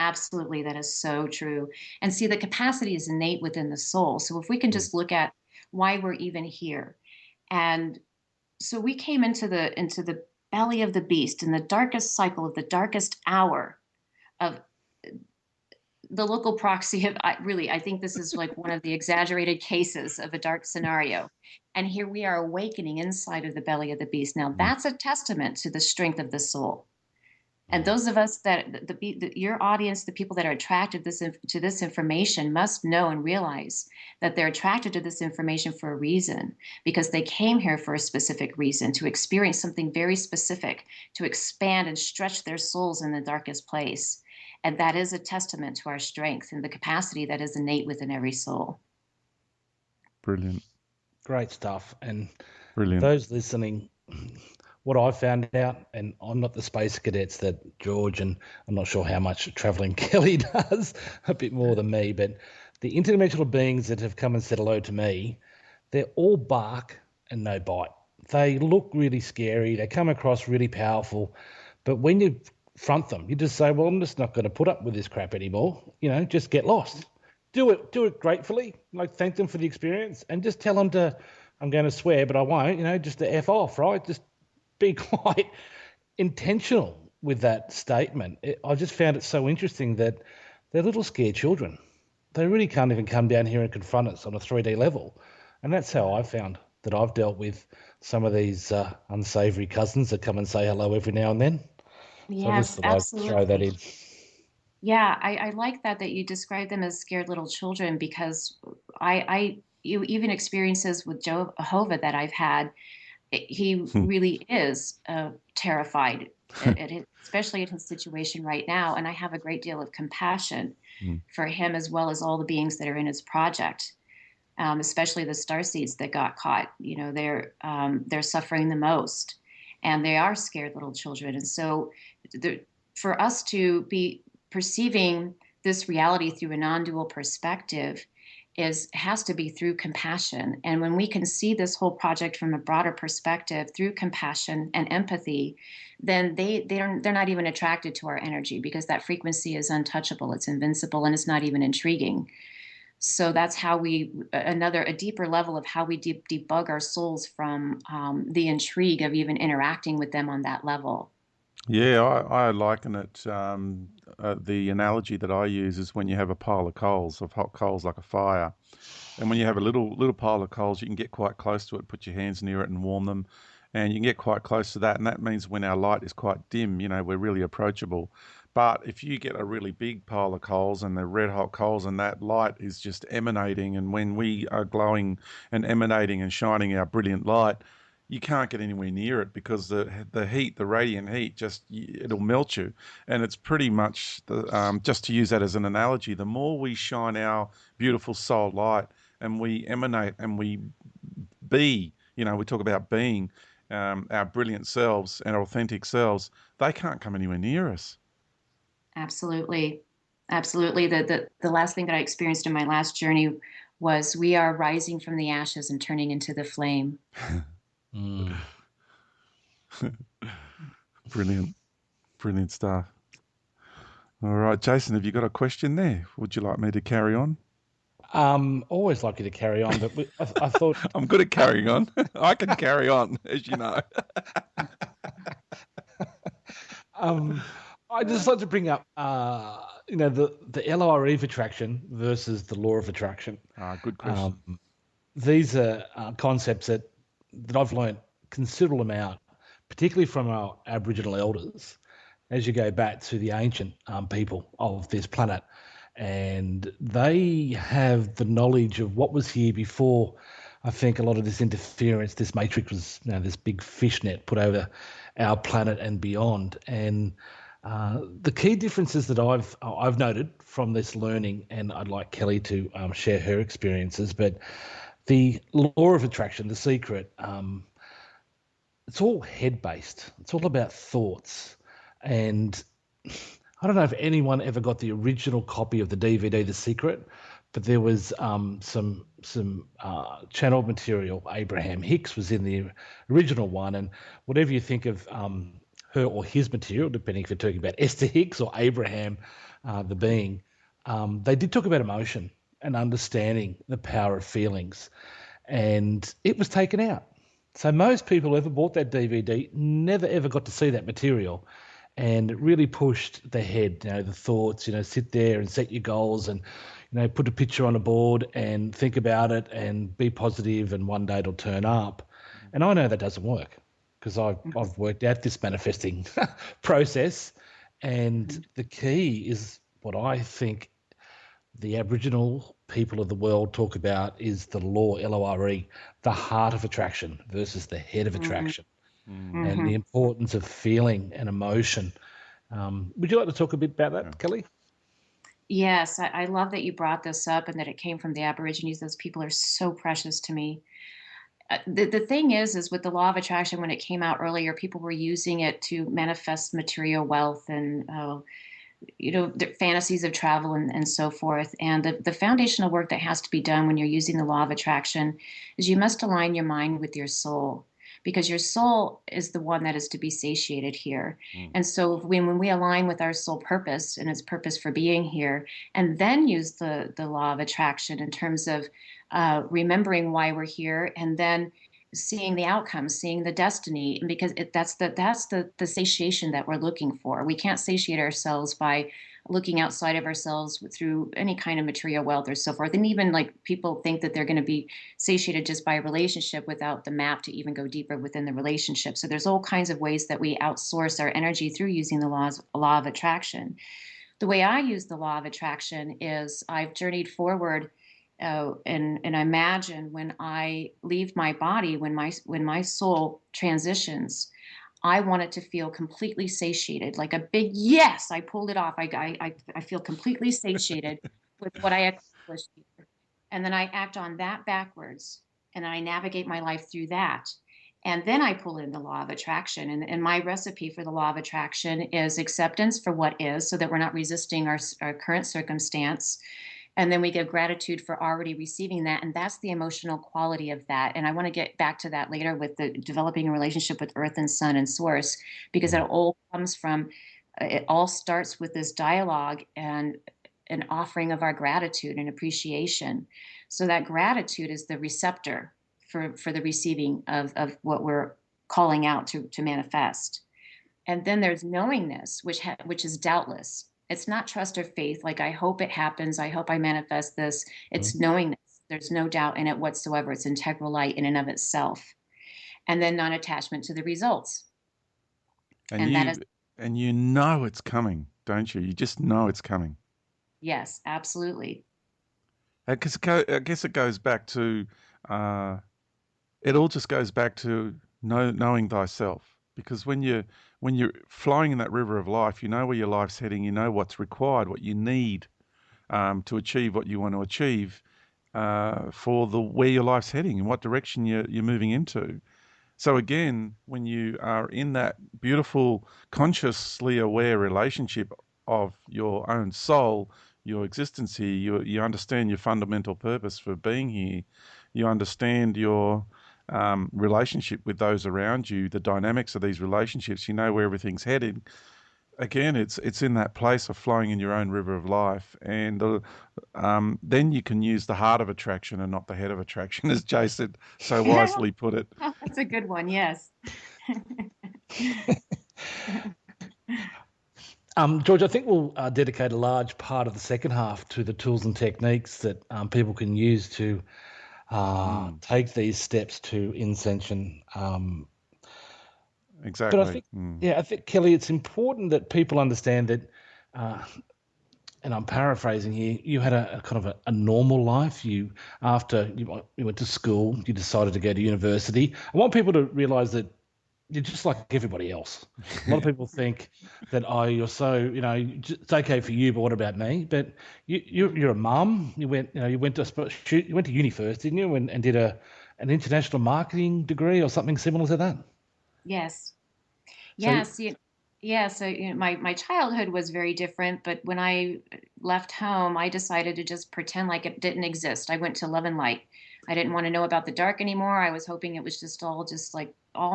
Absolutely, that is so true. And see, the capacity is innate within the soul. So if we can
Mm.
just look at why we're even here. And so we came into the belly of the beast in the darkest cycle of the darkest hour of the local proxy of I think this is like one of the exaggerated cases of a dark scenario. And here we are awakening inside of the belly of the beast. Now
Mm.
that's a testament to the strength of the soul. And
Mm.
those of us that your audience, the people that are attracted to this information, must know and realize that they're attracted to this information for a reason, because they came here for a specific reason, to experience something very specific, to expand and stretch their souls in the darkest place. And that is a testament to our strength and the capacity that is innate within every soul.
Brilliant.
Great stuff. And
Brilliant.
those listening, what I found out, and I'm not the space cadets that George, and I'm not sure how much traveling Kelly does, a bit more than me, but the interdimensional beings that have come and said hello to me, they're all bark and no bite. They look really scary. They come across really powerful. But when you front them, you just say, well, I'm just not going to put up with this crap anymore. Just get lost. Do it gratefully, like thank them for the experience, and just tell them to, I'm going to swear, but I won't, just to F off, right? Just be quite intentional with that statement. I just found it so interesting that they're little scared children. They really can't even come down here and confront us on a 3D level. And that's how I found that I've dealt with some of these unsavory cousins that come and say hello every now and then. So I just
Yes,
thought I'd throw that
absolutely.
in.
Yeah, I like that you describe them as scared little children, because you even experiences with Jehovah that I've had, he
Hmm.
really is terrified, especially at his situation right now. And I have a great deal of compassion
Mm.
for him, as well as all the beings that are in his project, especially the starseeds that got caught. They're suffering the most, and they are scared little children. And so, for us to be perceiving this reality through a non-dual perspective has to be through compassion. And when we can see this whole project from a broader perspective through compassion and empathy, then they're not even attracted to our energy, because that frequency is untouchable, it's invincible, and it's not even intriguing. So that's how a deeper level of how we debug our souls from the intrigue of even interacting with them on that level.
Yeah, I liken it. The analogy that I use is when you have a pile of coals, of hot coals like a fire. And when you have a little pile of coals, you can get quite close to it, put your hands near it and warm them. And you can get quite close to that. And that means when our light is quite dim, we're really approachable. But if you get a really big pile of coals and they're red hot coals and that light is just emanating, and when we are glowing and emanating and shining our brilliant light, you can't get anywhere near it because the heat, the radiant heat, it'll melt you. And it's pretty much, just to use that as an analogy, the more we shine our beautiful soul light and we emanate and we be, we talk about being our brilliant selves and authentic selves, they can't come anywhere near us.
Absolutely. Absolutely. The last thing that I experienced in my last journey was we are rising from the ashes and turning into the flame.
Brilliant. Brilliant stuff. All right, Jason, have you got a question there? Would you like me to carry on?
Always like you to carry on, but I thought...
I'm good at carrying on. I can carry on, as you know.
I just like to bring up, the LORE of attraction versus the law of attraction.
Good question.
These are concepts that I've learned considerable amount, particularly from our Aboriginal elders, as you go back to the ancient people of this planet. And they have the knowledge of what was here before. I think a lot of this interference, this matrix was, this big fishnet put over our planet and beyond. And the key differences that I've noted from this learning, and I'd like Kelly to share her experiences, but the law of attraction, the secret, it's all head-based. It's all about thoughts. And I don't know if anyone ever got the original copy of the DVD, The Secret, but there was some channel material. Abraham Hicks was in the original one, and whatever you think of her or his material, depending if you're talking about Esther Hicks or Abraham, the being, they did talk about emotion and understanding the power of feelings, and it was taken out. So most people who ever bought that DVD never ever got to see that material. And it really pushed the head, the thoughts, sit there and set your goals and, put a picture on a board and think about it and be positive and one day it'll turn up. And I know that doesn't work because I've worked out this manifesting process. And the key is what I think the Aboriginal people of the world talk about is the law, LORE, the heart of attraction versus the head of attraction. And the importance of feeling and emotion. Would you like to talk a bit about that, Kelly?
Yes, I love that you brought this up and that it came from the Aborigines. Those people are so precious to me. The thing is with the law of attraction, when it came out earlier, people were using it to manifest material wealth and, the fantasies of travel and so forth. And the foundational work that has to be done when you're using the law of attraction is you must align your mind with your soul, because your soul is the one that is to be satiated here. And so when we align with our soul purpose and its purpose for being here, and then use the law of attraction in terms of remembering why we're here, and then seeing the outcomes, seeing the destiny, because that's the satiation that we're looking for. We can't satiate ourselves by looking outside of ourselves through any kind of material wealth or so forth. And even like people think that they're going to be satiated just by a relationship without the map to even go deeper within the relationship. So there's all kinds of ways that we outsource our energy through using the law of attraction. The way I use the law of attraction is I've journeyed forward and I imagine when I leave my body, when my soul transitions, I want it to feel completely satiated, like a big yes. I pulled it off. I feel completely satiated with what I accomplished here. And then I act on that backwards, and I navigate my life through that. And then I pull in the law of attraction. And my recipe for the law of attraction is acceptance for what is, so that we're not resisting our current circumstance. And then we give gratitude for already receiving that. And that's the emotional quality of that. And I want to get back to that later with the developing a relationship with Earth and Sun and Source, because it all comes from, it all starts with this dialogue and an offering of our gratitude and appreciation. So that gratitude is the receptor for the receiving of what we're calling out to manifest. And then there's knowingness, which is doubtless. It's not trust or faith, like I hope it happens, I hope I manifest this. It's knowingness. There's no doubt in it whatsoever. It's integral light in and of itself. And then non-attachment to the results.
And you know it's coming. don't you? You just know it's coming.
Yes, absolutely.
I guess it goes back to, it all just goes back to knowing thyself. Because when you're flowing in that river of life, you know where your life's heading, you know what's required, what you need to achieve what you want to achieve for where your life's heading and what direction you're moving into. So again, when you are in that beautiful, consciously aware relationship of your own soul, your existence here, you understand your fundamental purpose for being here. You understand your relationship with those around you, the dynamics of these relationships. You know where everything's headed. Again, it's in that place of flowing in your own river of life, and then you can use the heart of attraction and not the head of attraction, as Jason so wisely put it.
That's a good one. Yes.
George, I think we'll dedicate a large part of the second half to the tools and techniques that people can use to take these steps to Incension.
Exactly.
But I think, I think, Kelly, it's important that people understand that, and I'm paraphrasing here, you had a kind of a normal life. After you went to school, you decided to go to university. I want people to realise that you're just like everybody else. A lot of people think that, you're so, it's okay for you, but what about me? But you're a mum. You went to uni first, didn't you? And did an international marketing degree or something similar to that.
Yes.
So-
Yes. Yeah. So my childhood was very different, but when I left home, I decided to just pretend like it didn't exist. I went to love and light. I didn't want to know about the dark anymore. I was hoping it was just all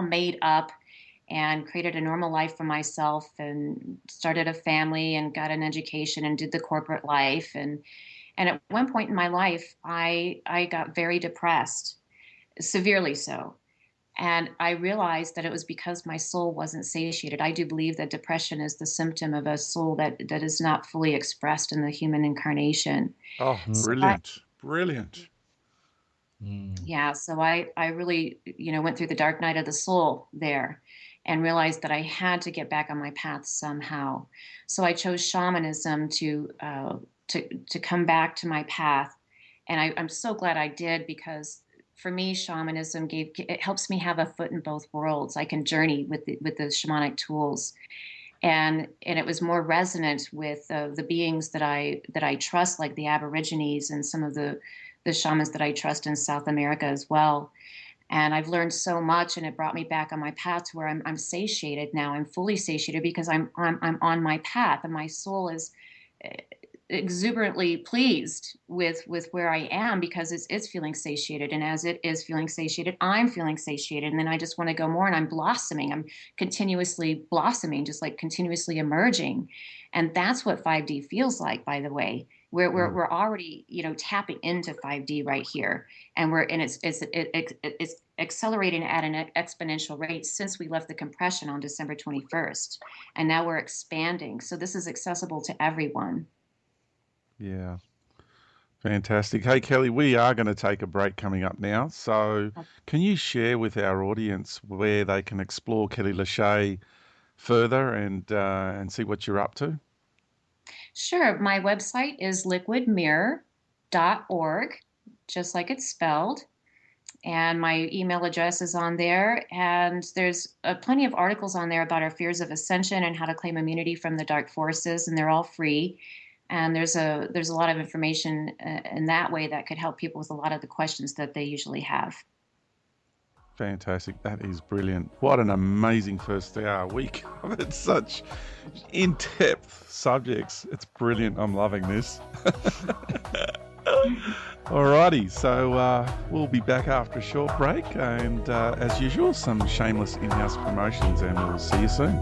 made up, and created a normal life for myself and started a family and got an education and did the corporate life. And at one point in my life, I got very depressed, severely so. And I realized that it was because my soul wasn't satiated. I do believe that depression is the symptom of a soul that is not fully expressed in the human incarnation.
Oh, brilliant. Brilliant.
Yeah, so I really, went through the dark night of the soul there and realized that I had to get back on my path somehow. So I chose shamanism to come back to my path. And I'm so glad I did, because for me, shamanism it helps me have a foot in both worlds. I can journey with the shamanic tools, and it was more resonant with the beings that I trust, like the Aborigines and some of the shamans that I trust in South America as well. And I've learned so much, and it brought me back on my path to where I'm satiated now. I'm fully satiated because I'm on my path, and my soul is exuberantly pleased with where I am, because it's feeling satiated, and as it is feeling satiated, I'm feeling satiated, and then I just want to go more, and I'm blossoming. I'm continuously blossoming, just like continuously emerging, and that's what 5D feels like. By the way, we're already tapping into 5D right here, and it's accelerating at an exponential rate since we left the compression on December 21st, and now we're expanding. So this is accessible to everyone.
Yeah. Fantastic. Hey, Kelly, we are going to take a break coming up now. So can you share with our audience where they can explore Kelly Lachey further and see what you're up to?
Sure. My website is liquidmirror.org, just like it's spelled. And my email address is on there. And there's plenty of articles on there about our fears of ascension and how to claim immunity from the dark forces, and they're all free. And there's a lot of information in that way that could help people with a lot of the questions that they usually have.
Fantastic. That is brilliant. What an amazing first hour. We covered such in-depth subjects. It's brilliant. I'm loving this. Alrighty, so we'll be back after a short break, and as usual, some shameless in-house promotions, and we'll see you soon.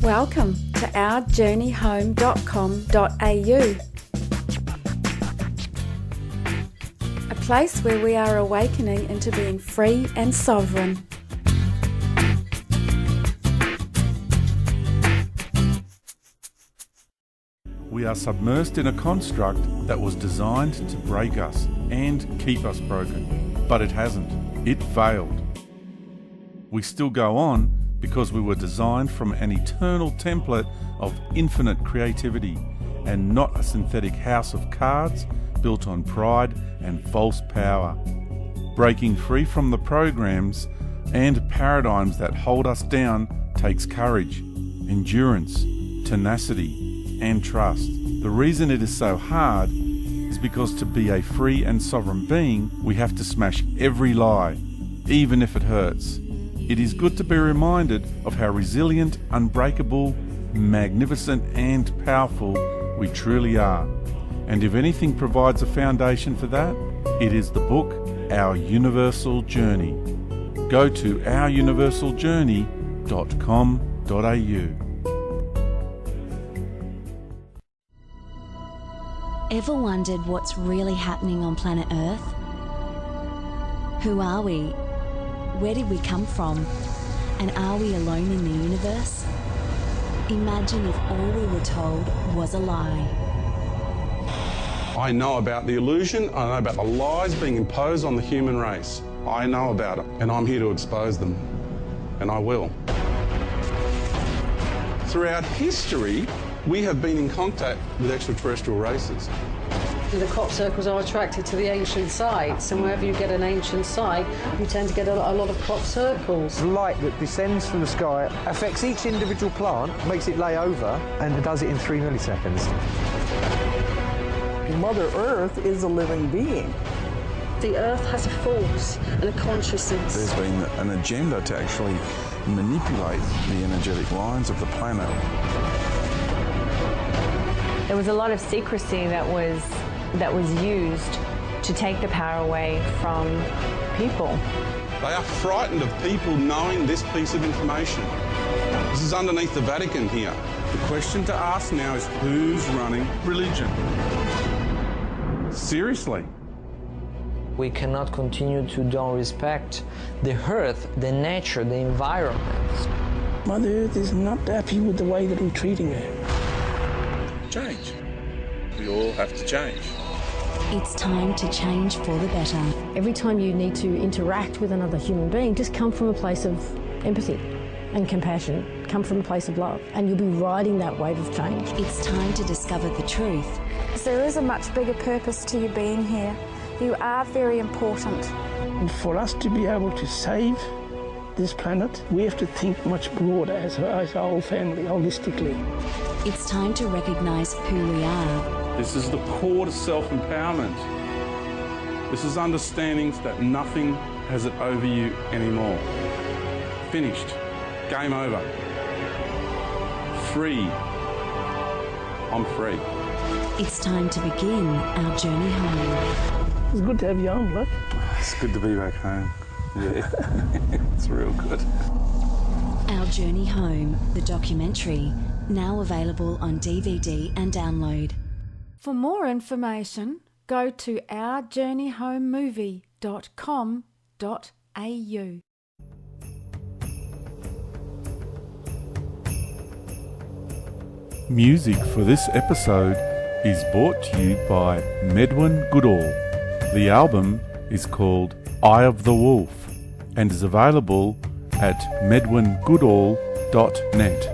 Welcome to ourjourneyhome.com.au, a place where we are awakening into being free and sovereign.
We are submersed in a construct that was designed to break us and keep us broken, but it hasn't. It failed. We still go on because we were designed from an eternal template of infinite creativity and not a synthetic house of cards built on pride and false power. Breaking free from the programs and paradigms that hold us down takes courage, endurance, tenacity, and trust. The reason it is so hard is because to be a free and sovereign being, we have to smash every lie, even if it hurts. It is good to be reminded of how resilient, unbreakable, magnificent, and powerful we truly are. And if anything provides a foundation for that, it is the book, Our Universal Journey. Go to ouruniversaljourney.com.au.
Ever wondered what's really happening on planet Earth? Who are we? Where did we come from? And are we alone in the universe? Imagine if all we were told was a lie.
I know about the illusion, I know about the lies being imposed on the human race. I know about it, and I'm here to expose them, and I will. Throughout history, we have been in contact with extraterrestrial races.
The crop circles are attracted to the ancient sites, and wherever you get an ancient site, you tend to get a lot of crop circles.
The light that descends from the sky affects each individual plant, makes it lay over, and it does it in 3 milliseconds.
Mother Earth is a living being.
The Earth has a force and a consciousness.
There's been an agenda to actually manipulate the energetic lines of the planet.
There was a lot of secrecy that was used to take the power away from people.
They are frightened of people knowing this piece of information. This is underneath the Vatican here. The question to ask now is who's running religion? Seriously.
We cannot continue to don't respect the earth, the nature, the environment.
Mother Earth is not happy with the way that we're treating her.
Change. We all have to change.
It's time to change for the better.
Every time you need to interact with another human being, just come from a place of empathy and compassion. Come from a place of love, and you'll be riding that wave of change.
It's time to discover the truth.
There is a much bigger purpose to you being here. You are very important.
And for us to be able to save this planet, we have to think much broader as our whole family, holistically.
It's time to recognise who we are.
This is the core to self-empowerment. This is understanding that nothing has it over you anymore. Finished. Game over. Free. I'm free.
It's time to begin our journey home.
It's good to have you on, look.
It's good to be back home. Yeah, it's real good.
Our Journey Home, the documentary, now available on DVD and download.
For more information, go to ourjourneyhomemovie.com.au.
Music for this episode is brought to you by Medwin Goodall. The album is called Eye of the Wolf and is available at medwingoodall.net.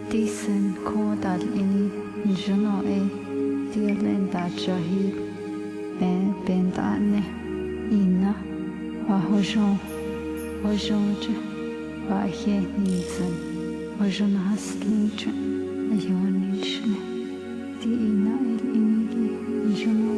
Disen kodal ini junoe dialenda jahib bendane ina wahojon hojonje wahe ninsen hojon haslinche ayonishne di ina el inigi juno.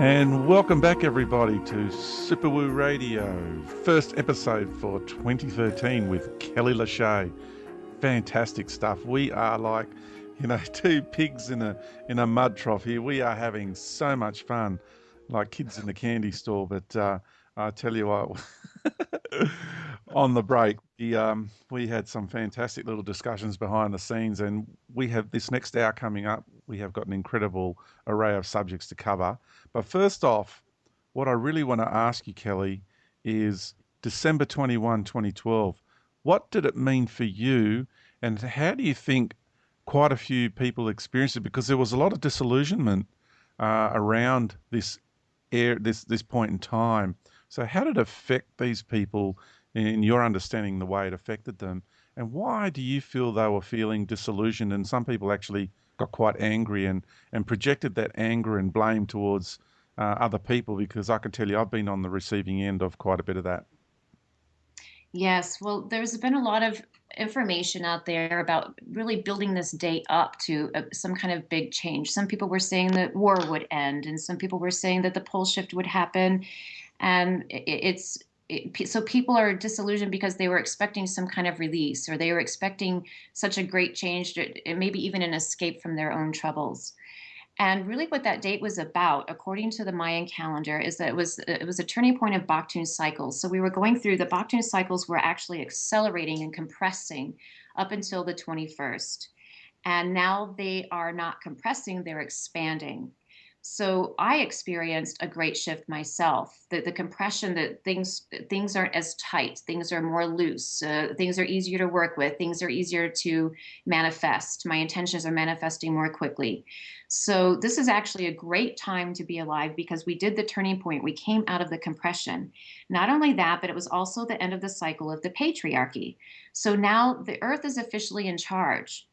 And welcome back, everybody, to Superwoo Radio, first episode for 2013 with Kelly Lachey. Fantastic stuff. We are like, two pigs in a mud trough here. We are having so much fun, like kids in the candy store. But I tell you what, on the break, we had some fantastic little discussions behind the scenes, and we have this next hour coming up. We have got an incredible array of subjects to cover. But first off, what I really want to ask you, Kelly, is December 21, 2012. What did it mean for you, and how do you think quite a few people experienced it? Because there was a lot of disillusionment around this point in time. So how did it affect these people in your understanding, the way it affected them? And why do you feel they were feeling disillusioned? And some people actually got quite angry and projected that anger and blame towards other people, because I can tell you I've been on the receiving end of quite a bit of that.
Yes, well, there's been a lot of information out there about really building this date up to some kind of big change. Some people were saying that war would end, and some people were saying that the pole shift would happen. And so people are disillusioned because they were expecting some kind of release, or they were expecting such a great change, maybe even an escape from their own troubles. And really what that date was about, according to the Mayan calendar, is that it was a turning point of Baktun cycles. So we were going through, the Baktun cycles were actually accelerating and compressing up until the 21st. And now they are not compressing, they're expanding. So I experienced a great shift myself. The compression, that things aren't as tight, things are more loose, things are easier to work with, things are easier to manifest. My intentions are manifesting more quickly. So this is actually a great time to be alive, because we did the turning point. We came out of the compression. Not only that, but it was also the end of the cycle of the patriarchy. So now the earth is officially in charge.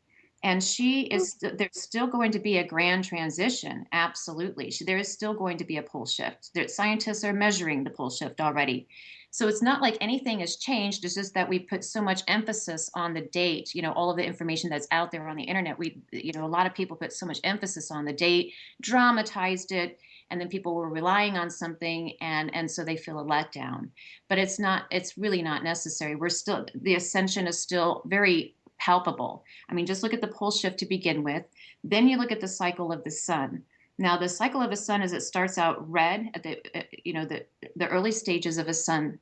And there's still going to be a grand transition. Absolutely. There is still going to be a pole shift. Scientists are measuring the pole shift already. So it's not like anything has changed. It's just that we put so much emphasis on the date, all of the information that's out there on the internet. A lot of people put so much emphasis on the date, dramatized it, and then people were relying on something, and so they feel a letdown. But it's really not necessary. The ascension is still very palpable. I mean, just look at the pole shift to begin with. Then you look at the cycle of the sun. Now, the cycle of a sun is, it starts out red at the early stages of a sun.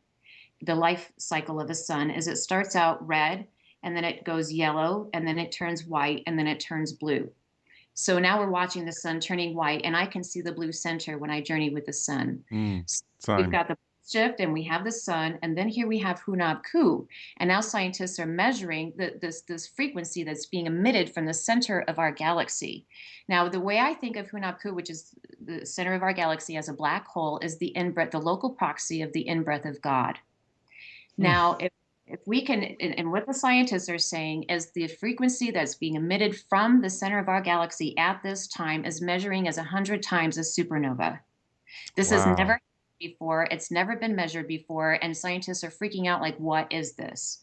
The life cycle of a sun is, it starts out red, and then it goes yellow, and then it turns white, and then it turns blue. So now we're watching the sun turning white, and I can see the blue center when I journey with the sun. So we've got the shift, and we have the sun, and then here we have Hunab Ku, and now scientists are measuring this frequency that's being emitted from the center of our galaxy. Now, the way I think of Hunab Ku, which is the center of our galaxy, as a black hole, is the in-breath, the local proxy of the in-breath of God. Now, if we can, and what the scientists are saying is, the frequency that's being emitted from the center of our galaxy at this time is measuring as 100 times a supernova. This has never before. It's never been measured before, and scientists are freaking out, like, what is this?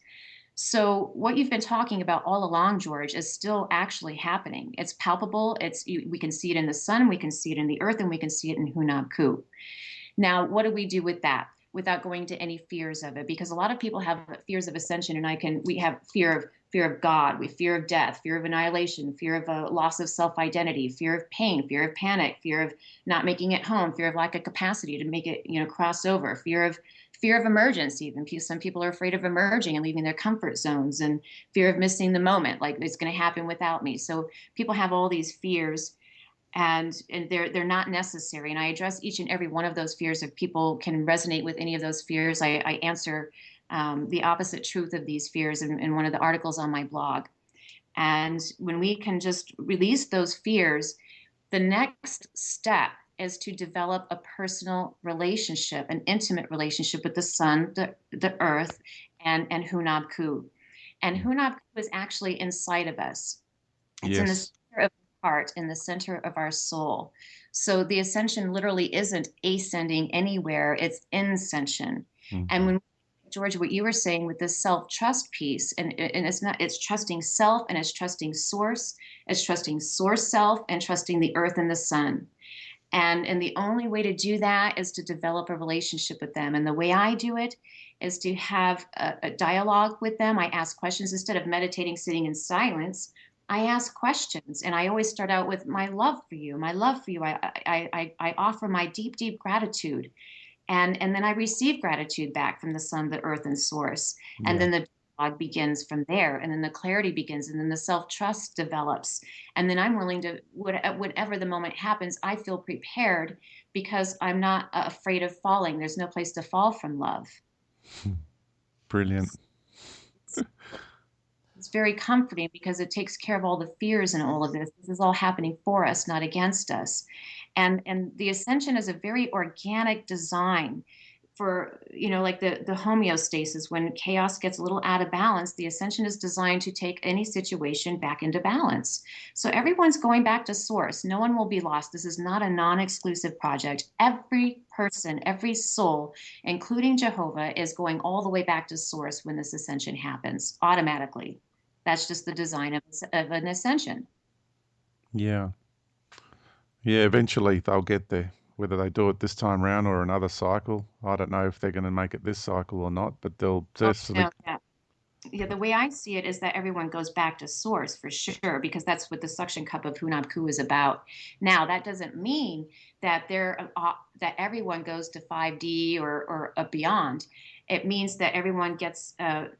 So what you've been talking about all along, George, is still actually happening. It's palpable. We can see it in the sun, we can see it in the earth, and we can see it in Hunab Ku. Now, what do we do with that without going to any fears of it? Because a lot of people have fears of ascension, and we have fear of God, we fear of death, fear of annihilation, fear of a loss of self-identity, fear of pain, fear of panic, fear of not making it home, fear of lack of capacity to make it, cross over, fear of emergence. Even some people are afraid of emerging and leaving their comfort zones, and fear of missing the moment, like it's going to happen without me. So people have all these fears, and they're not necessary. And I address each and every one of those fears. If people can resonate with any of those fears, I answer the opposite truth of these fears in one of the articles on my blog. And when we can just release those fears, the next step is to develop a personal relationship, an intimate relationship with the sun, the earth, and Hunab Ku. And Hunab Ku is actually inside of us. It's in the center of the heart, in the center of our soul. So the ascension literally isn't ascending anywhere, it's incension. And when George, what you were saying with this self-trust piece, and it's trusting self, and it's trusting source self, and trusting the earth and the sun. And the only way to do that is to develop a relationship with them. And the way I do it is to have a dialogue with them. I ask questions instead of meditating, sitting in silence. I ask questions, and I always start out with my love for you, my love for you. I offer my deep, deep gratitude. And then I receive gratitude back from the sun, the earth, and source. And
Yeah.
then the dialogue begins from there. And then the clarity begins. And then the self-trust develops. And then I'm willing to, whatever the moment happens, I feel prepared because I'm not afraid of falling. There's no place to fall from love.
Brilliant.
It's very comforting because it takes care of all the fears in all of this. This is all happening for us, not against us. And the ascension is a very organic design for, like the homeostasis. When chaos gets a little out of balance, the ascension is designed to take any situation back into balance. So everyone's going back to source. No one will be lost. This is not a non-exclusive project. Every person, every soul, including Jehovah, is going all the way back to source when this ascension happens automatically. That's just the design of an ascension.
Yeah. Yeah, eventually they'll get there. Whether they do it this time round or another cycle, I don't know if they're going to make it this cycle or not, but they'll certainly.
Yeah, the way I see it is that everyone goes back to source for sure, because that's what the suction cup of Hunabku is about. Now, that doesn't mean that that everyone goes to 5D or beyond. It means that everyone gets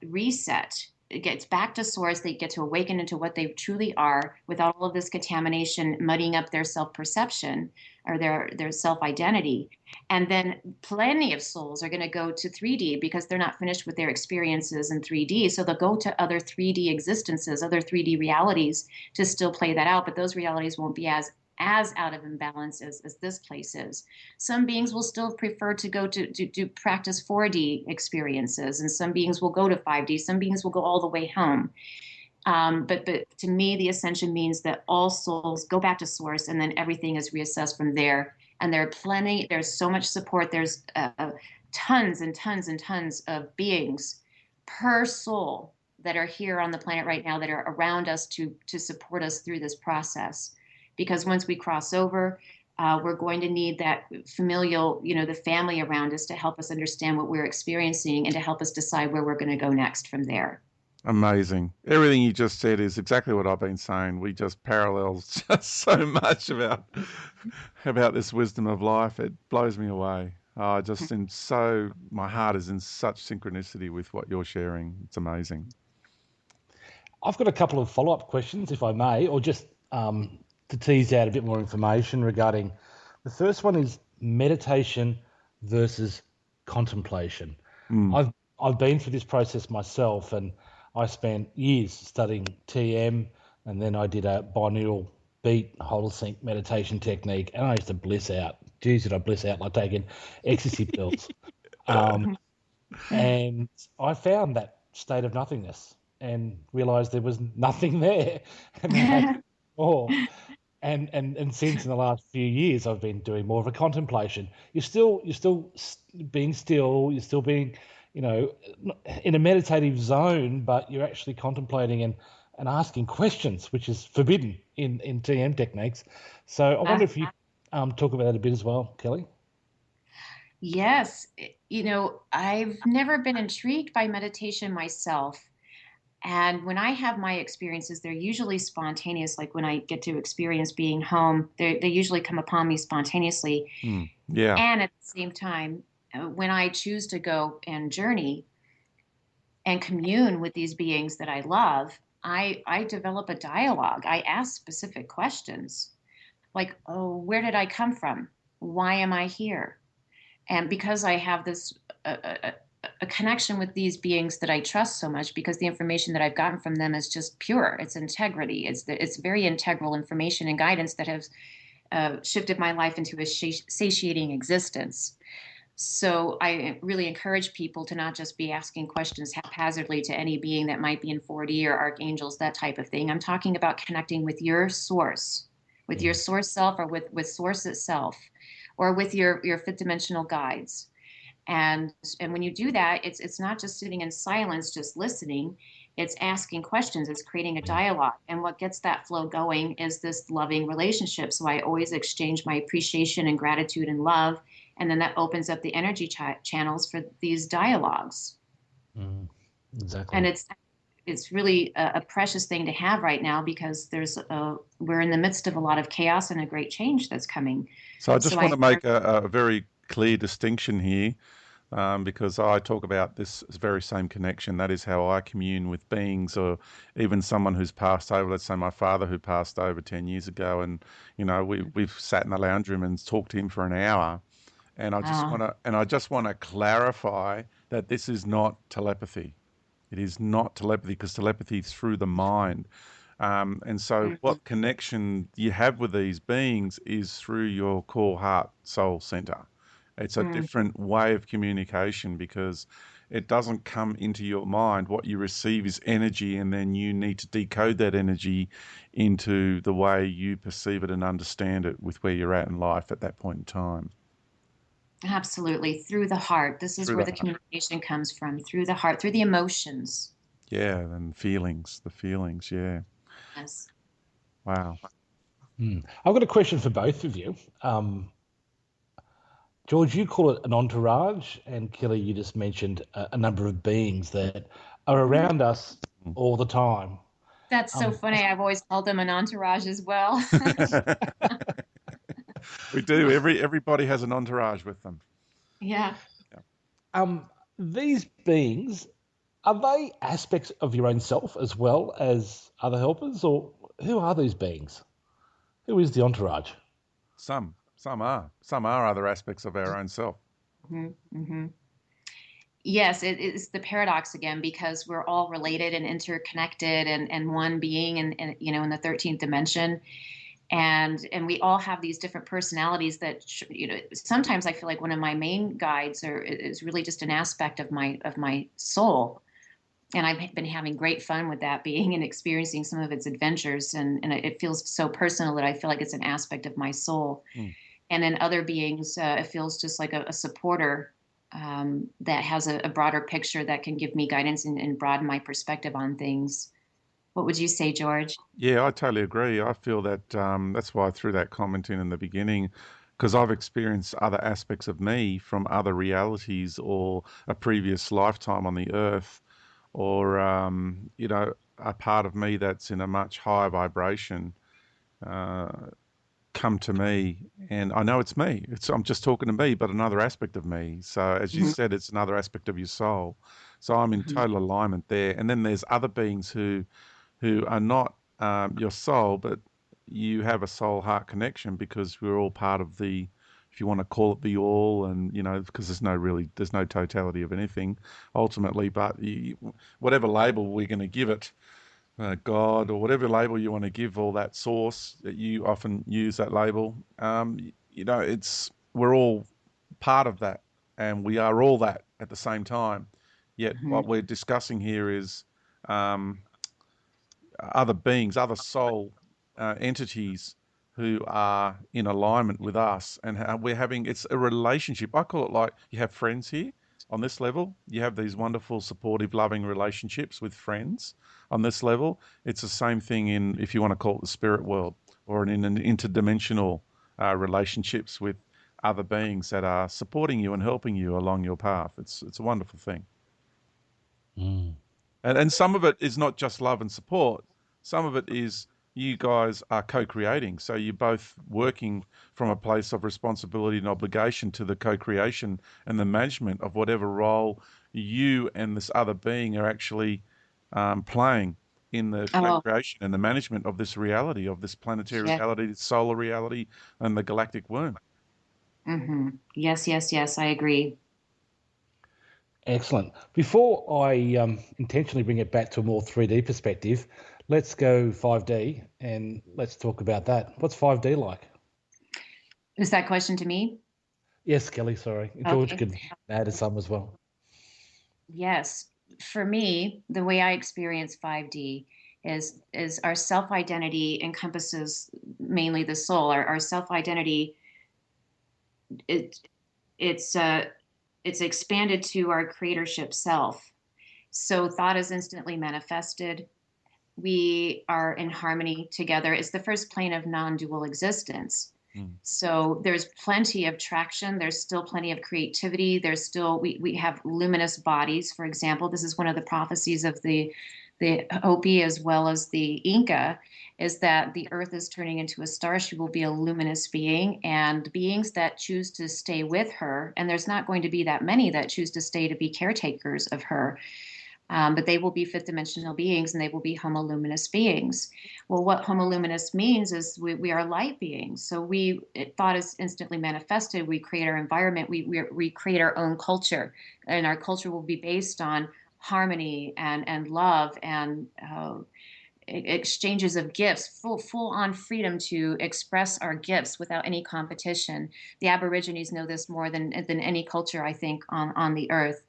reset. It gets back to source. They get to awaken into what they truly are without all of this contamination muddying up their self-perception or their self-identity. And then plenty of souls are going to go to 3D because they're not finished with their experiences in 3D. So they'll go to other 3D existences, other 3D realities to still play that out. But those realities won't be as out of imbalance as this place is. Some beings will still prefer to go to practice 4D experiences, and some beings will go to 5D. Some beings will go all the way home. But to me, the ascension means that all souls go back to source, and then everything is reassessed from there. And there's so much support. There's tons and tons and tons of beings per soul that are here on the planet right now that are around us to support us through this process. Because once we cross over, we're going to need that familial, the family around us to help us understand what we're experiencing and to help us decide where we're going to go next from there.
Amazing. Everything you just said is exactly what I've been saying. We just parallel just so much about this wisdom of life. It blows me away. My heart is in such synchronicity with what you're sharing. It's amazing.
I've got a couple of follow-up questions, if I may, or just to tease out a bit more information regarding. The first one is meditation versus contemplation. I've been through this process myself, and I spent years studying TM, and then I did a binaural beat holosync meditation technique, and I used to bliss out. Geez, did I bliss out like taking ecstasy pills. And I found that state of nothingness and realized there was nothing there. And since in the last few years, I've been doing more of a contemplation. You're still being still. You're still being, in a meditative zone, but you're actually contemplating and asking questions, which is forbidden in TM techniques. So I wonder if you talk about that a bit as well, Kelly.
Yes, I've never been intrigued by meditation myself. And when I have my experiences, they're usually spontaneous. Like when I get to experience being home, they usually come upon me spontaneously.
Yeah.
And at the same time, when I choose to go and journey and commune with these beings that I love, I develop a dialogue. I ask specific questions like, oh, where did I come from? Why am I here? And because I have this a connection with these beings that I trust so much, because the information that I've gotten from them is just pure. It's integrity. It's very integral information and guidance that has shifted my life into a satiating existence. So I really encourage people to not just be asking questions haphazardly to any being that might be in 4D or archangels, that type of thing. I'm talking about connecting with your source, with your source self, or with source itself, or with your fifth dimensional guides. And when you do that, it's not just sitting in silence, just listening. It's asking questions, it's creating a dialogue. And what gets that flow going is this loving relationship. So I always exchange my appreciation and gratitude and love. And then that opens up the energy channels for these dialogues.
Exactly.
And it's really a precious thing to have right now, because we're in the midst of a lot of chaos and a great change that's coming.
So I just want to make a very clear distinction here, because I talk about this very same connection. That is how I commune with beings, or even someone who's passed over. Let's say my father, who passed over 10 years ago, and we've sat in the lounge room and talked to him for an hour. And I just want to clarify that this is not telepathy. It is not telepathy, because telepathy is through the mind. And so what connection you have with these beings is through your core heart soul center. It's a different way of communication, because it doesn't come into your mind. What you receive is energy, and then you need to decode that energy into the way you perceive it and understand it with where you're at in life at that point in time.
Absolutely. Through the heart. This is where the communication comes from. Through the heart, through the emotions.
Yeah, and the feelings, yeah.
Yes.
Wow.
I've got a question for both of you. George, you call it an entourage, and Kelly, you just mentioned a number of beings that are around us all the time.
That's so funny. I've always called them an entourage as well.
We do. Everybody has an entourage with them.
Yeah.
These beings, are they aspects of your own self as well as other helpers, or who are these beings? Who is the entourage?
Some are. Some are other aspects of our own self.
Yes, it's the paradox again, because we're all related and interconnected, and one being in the 13th dimension. And we all have these different personalities that, sometimes I feel like one of my main guides is really just an aspect of my soul. And I've been having great fun with that being and experiencing some of its adventures. And it feels so personal that I feel like it's an aspect of my soul. And then other beings, it feels just like a supporter that has a broader picture that can give me guidance and broaden my perspective on things. What would you say, George?
Yeah, I totally agree. I feel that that's why I threw that comment in the beginning, because I've experienced other aspects of me from other realities, or a previous lifetime on the earth, or, a part of me that's in a much higher vibration come to me, and I know it's me. I'm just talking to me, but another aspect of me. So as you said, it's another aspect of your soul. So I'm in total alignment there. And then there's other beings who are not your soul, but you have a soul-heart connection, because we're all part of the, if you want to call it the all, and because there's no totality of anything ultimately, but whatever label we're going to give it, God, or whatever label you want to give all that source that you often use that label, we're all part of that, and we are all that at the same time. Yet what we're discussing here is other beings, other soul entities who are in alignment with us, and how it's a relationship. I call it like you have friends here on this level. You have these wonderful, supportive, loving relationships with friends on this level. It's the same thing in, if you want to call it the spirit world, or in an interdimensional relationships with other beings that are supporting you and helping you along your path. It's a wonderful thing. And some of it is not just love and support. Some of it is you guys are co-creating. So you're both working from a place of responsibility and obligation to the co-creation and the management of whatever role you and this other being are actually playing in the co-creation and the management of this reality, of this planetary reality, this solar reality, and the galactic womb.
Yes, I agree.
Excellent. Before I intentionally bring it back to a more 3D perspective, let's go 5D and let's talk about that. What's 5D like?
Is that question to me?
Yes, Kelly, sorry. George could add some as well.
Yes. For me, the way I experience 5D is our self-identity encompasses mainly the soul. Our self-identity, it's expanded to our creatorship self. So thought is instantly manifested. We are in harmony together. It's the first plane of non-dual existence. So there's plenty of traction. There's still plenty of creativity. There's still, we have luminous bodies, for example. This is one of the prophecies of the Hopi as well as the Inca, is that the earth is turning into a star. She will be a luminous being, and beings that choose to stay with her, and there's not going to be that many that choose to stay to be caretakers of her, but they will be fifth dimensional beings, and they will be homoluminous beings. Well, what homoluminous means is we are light beings. So thought is instantly manifested. We create our environment. We create our own culture, and our culture will be based on harmony and love and exchanges of gifts, full on freedom to express our gifts without any competition. The Aborigines know this more than any culture, I think, on the earth.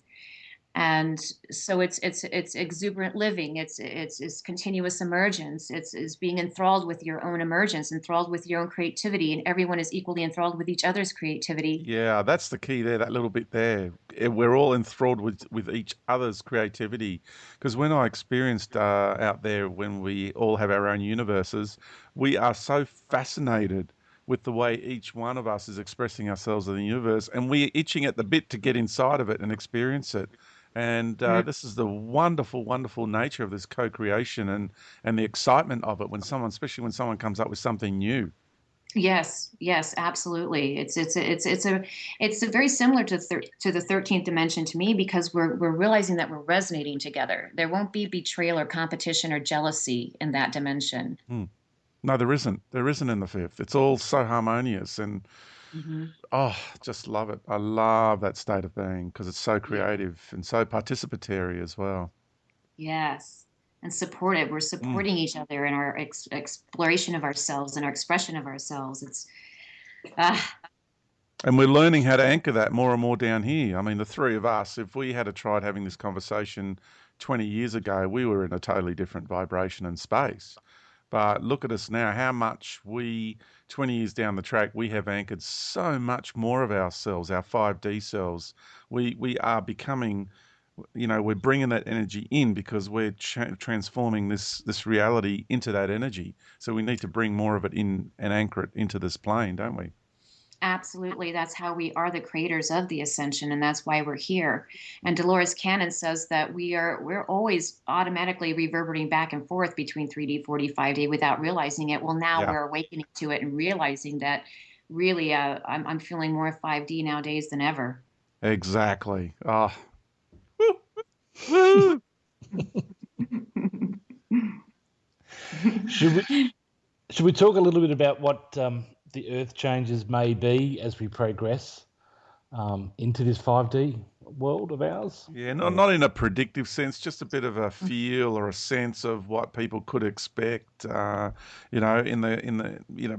And so it's exuberant living. It's continuous emergence. It's being enthralled with your own emergence, enthralled with your own creativity, and everyone is equally enthralled with each other's creativity.
Yeah, that's the key there, that little bit there. We're all enthralled with each other's creativity. Because when I experienced out there, when we all have our own universes, we are so fascinated with the way each one of us is expressing ourselves in the universe, and we're itching at the bit to get inside of it and experience it. And this is the wonderful, wonderful nature of this co-creation and the excitement of it when someone, especially when someone comes up with something new.
Yes, absolutely. It's very similar to the 13th dimension to me, because we're realizing that we're resonating together. There won't be betrayal or competition or jealousy in that dimension.
No, there isn't. There isn't in the fifth. It's all so harmonious and just love it. I love that state of being because it's so creative and so participatory as well.
Yes. And supportive. We're supporting each other in our exploration of ourselves and our expression of ourselves. It's
and we're learning how to anchor that more and more down here. I mean, the three of us, if we had tried having this conversation 20 years ago, we were in a totally different vibration and space. But look at us now, how much 20 years down the track, we have anchored so much more of ourselves, our 5D selves. We are becoming, we're bringing that energy in because we're transforming this reality into that energy. So we need to bring more of it in and anchor it into this plane, don't we?
Absolutely. That's how we are the creators of the ascension, and that's why we're here. And Dolores Cannon says that we're always automatically reverberating back and forth between 3D, 4D, 5D without realizing it. Well, now we're awakening to it and realizing that really I'm feeling more 5D nowadays than ever.
Exactly.
Should we talk a little bit about what the earth changes may be as we progress into this 5D world of ours?
Yeah, not in a predictive sense, just a bit of a feel or a sense of what people could expect.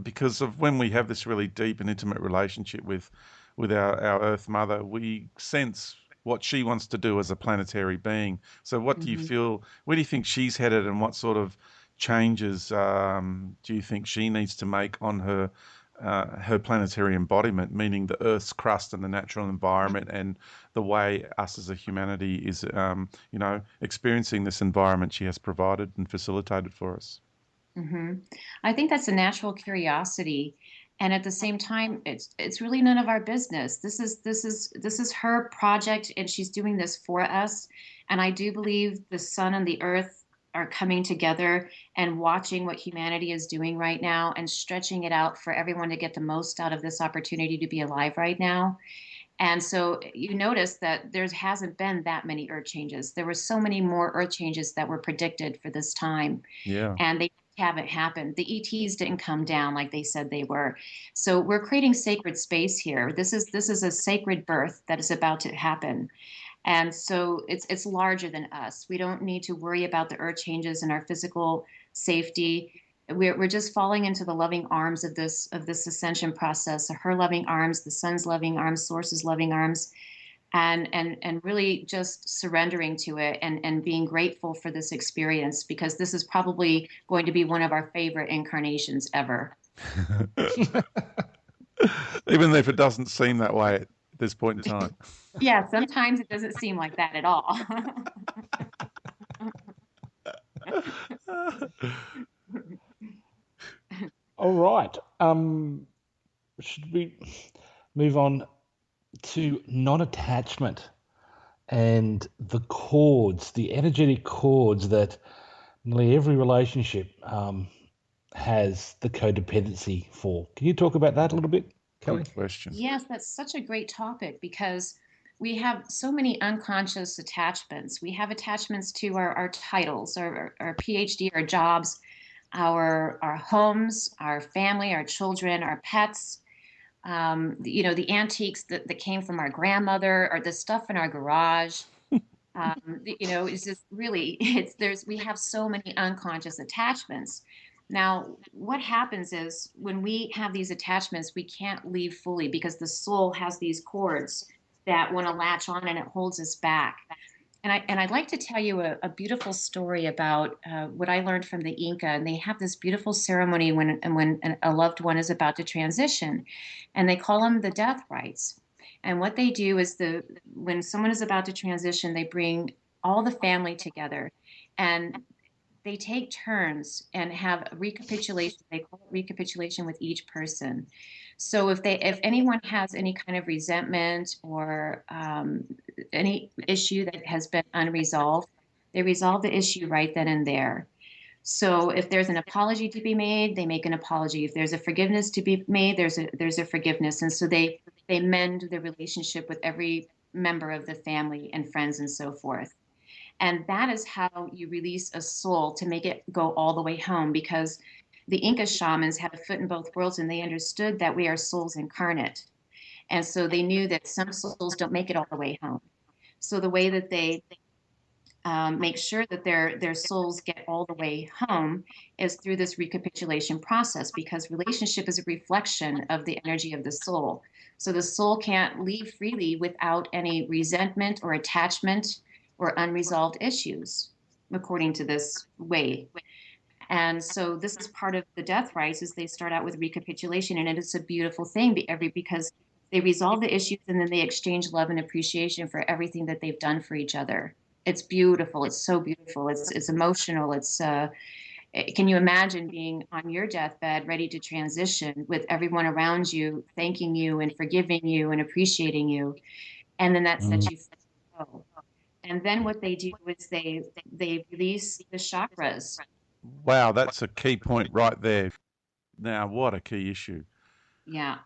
Because of when we have this really deep and intimate relationship with our Earth Mother, we sense what she wants to do as a planetary being. So, what do you feel? Where do you think she's headed, and what sort of changes do you think she needs to make on her planetary embodiment, meaning the Earth's crust and the natural environment and the way us as a humanity is, experiencing this environment she has provided and facilitated for us?
I think that's a natural curiosity. And at the same time, it's really none of our business. This is her project, and she's doing this for us. And I do believe the sun and the earth are coming together and watching what humanity is doing right now and stretching it out for everyone to get the most out of this opportunity to be alive right now. And so you notice that there hasn't been that many earth changes. There were so many more earth changes that were predicted for this time.
Yeah.
And they haven't happened. The ETs didn't come down like they said they were. So we're creating sacred space here. This is a sacred birth that is about to happen. And so it's larger than us. We don't need to worry about the earth changes and our physical safety. We're just falling into the loving arms of this ascension process. Her loving arms, the sun's loving arms, source's loving arms, and really just surrendering to it and being grateful for this experience, because this is probably going to be one of our favorite incarnations ever.
Even if it doesn't seem that way at this point in time.
Yeah, sometimes it doesn't seem like that at all.
All right. Should we move on to non-attachment and the cords, the energetic cords that nearly every relationship has the codependency for? Can you talk about that a little bit, Kelly?
Good question.
Yes, that's such a great topic because we have so many unconscious attachments. We have attachments to our titles, our PhD, our jobs, our homes, our family, our children, our pets, the antiques that came from our grandmother or the stuff in our garage. It's just really, we have so many unconscious attachments. Now, what happens is when we have these attachments, we can't leave fully because the soul has these cords that want to latch on and it holds us back. And I'd like to tell you a beautiful story about what I learned from the Inca. And they have this beautiful ceremony when a loved one is about to transition, and they call them the death rites. And what they do is when someone is about to transition, they bring all the family together, and they take turns and have a recapitulation. They call it recapitulation with each person. So if anyone has any kind of resentment or any issue that has been unresolved, they resolve the issue right then and there. So if there's an apology to be made, they make an apology. If there's a forgiveness to be made, there's a forgiveness. And so they mend the relationship with every member of the family and friends and so forth. And that is how you release a soul to make it go all the way home, because the Inca shamans had a foot in both worlds, and they understood that we are souls incarnate. And so they knew that some souls don't make it all the way home. So the way that they make sure that their souls get all the way home is through this recapitulation process, because relationship is a reflection of the energy of the soul. So the soul can't leave freely without any resentment or attachment or unresolved issues, according to this way. And so this is part of the death rites, is they start out with recapitulation, and it is a beautiful thing because they resolve the issues and then they exchange love and appreciation for everything that they've done for each other. It's beautiful. It's so beautiful. It's emotional. Can you imagine being on your deathbed, ready to transition, with everyone around you thanking you and forgiving you and appreciating you, and then that sets you free. And then what they do is they release the chakras.
Wow, that's a key point right there. Now, what a key issue.
Yeah.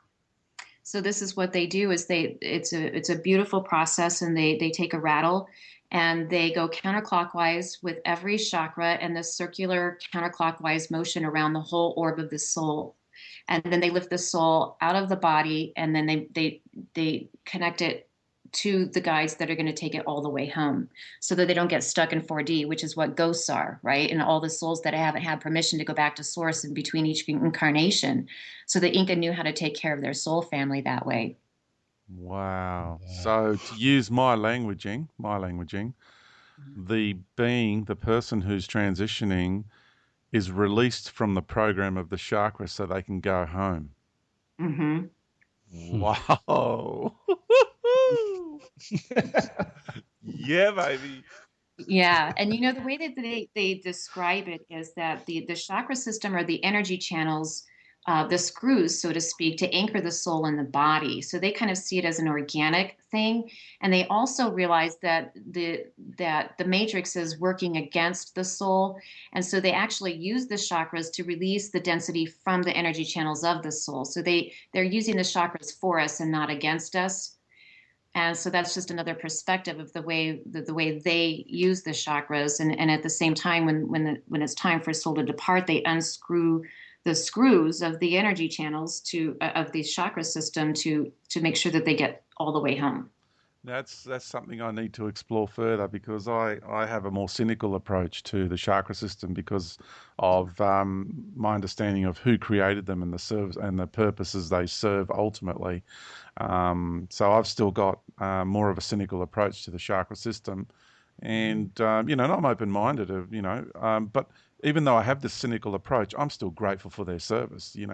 So this is what they do is it's a beautiful process, and they take a rattle and they go counterclockwise with every chakra and the circular counterclockwise motion around the whole orb of the soul. And then they lift the soul out of the body, and then they connect it to the guides that are going to take it all the way home, so that they don't get stuck in 4D, which is what ghosts are, right? And all the souls that haven't had permission to go back to source in between each incarnation. So the Inca knew how to take care of their soul family that way.
Wow. So to use my languaging, the person who's transitioning is released from the program of the chakra so they can go home.
Mm-hmm.
Wow. Yeah, baby.
Yeah. And the way that they describe it is that the chakra system are the energy channels, the screws, so to speak, to anchor the soul in the body. So they kind of see it as an organic thing. And they also realize that the matrix is working against the soul. And so they actually use the chakras to release the density from the energy channels of the soul. So they're using the chakras for us and not against us. And so that's just another perspective of the way they use the chakras. And at the same time, when it's time for a soul to depart, they unscrew the screws of the energy channels of the chakra system to make sure that they get all the way home.
That's something I need to explore further, because I have a more cynical approach to the chakra system because of my understanding of who created them and the service and the purposes they serve ultimately. So I've still got more of a cynical approach to the chakra system, and I'm open-minded but even though I have this cynical approach, I'm still grateful for their service. You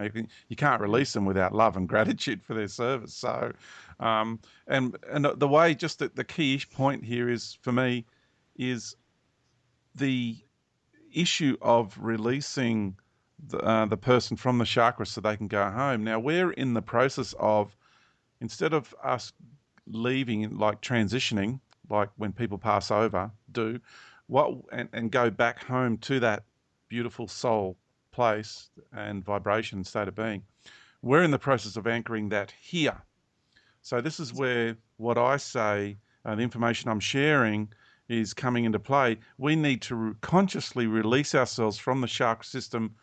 can't release them without love and gratitude for their service. So, and the way, just the key point here is, for me, is issue of releasing the person from the chakra so they can go home. Now, we're in the process of, instead of us leaving, like transitioning, like when people pass over, and go back home to that beautiful soul place and vibration and state of being, we're in the process of anchoring that here. So this is where what I say, the information I'm sharing is coming into play. We need to consciously release ourselves from the chakra system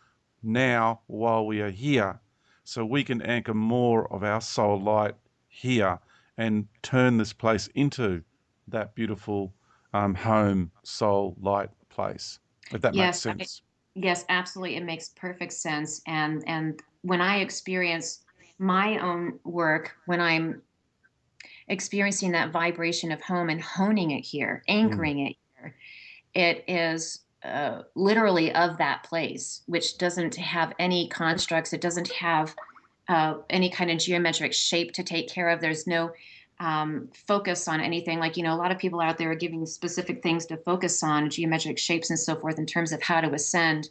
now while we are here, so we can anchor more of our soul light here and turn this place into that beautiful home soul light place, if that makes sense.
Yes, absolutely. It makes perfect sense. And when I experience my own work, when I'm experiencing that vibration of home and honing it here, anchoring it here, it is literally of that place, which doesn't have any constructs. It doesn't have any kind of geometric shape to take care of. There's no focus on anything. Like, a lot of people out there are giving specific things to focus on, geometric shapes and so forth, in terms of how to ascend.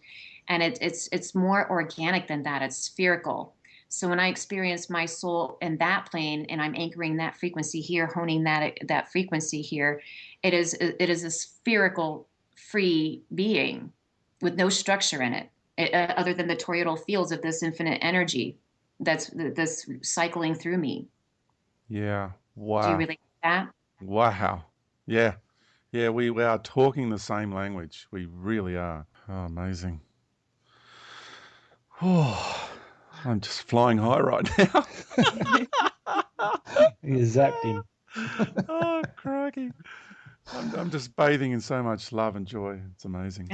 And it's more organic than that. It's spherical. So when I experience my soul in that plane and I'm anchoring that frequency here, honing that frequency here, it is a spherical, free being with no structure in it, other than the toroidal fields of this infinite energy that's cycling through me.
Yeah. Wow.
Do you relate to that?
Wow. Yeah. Yeah, we are talking the same language. We really are. Oh, amazing. Oh, I'm just flying high right now.
You zapped him.
Oh, crikey. I'm just bathing in so much love and joy. It's amazing.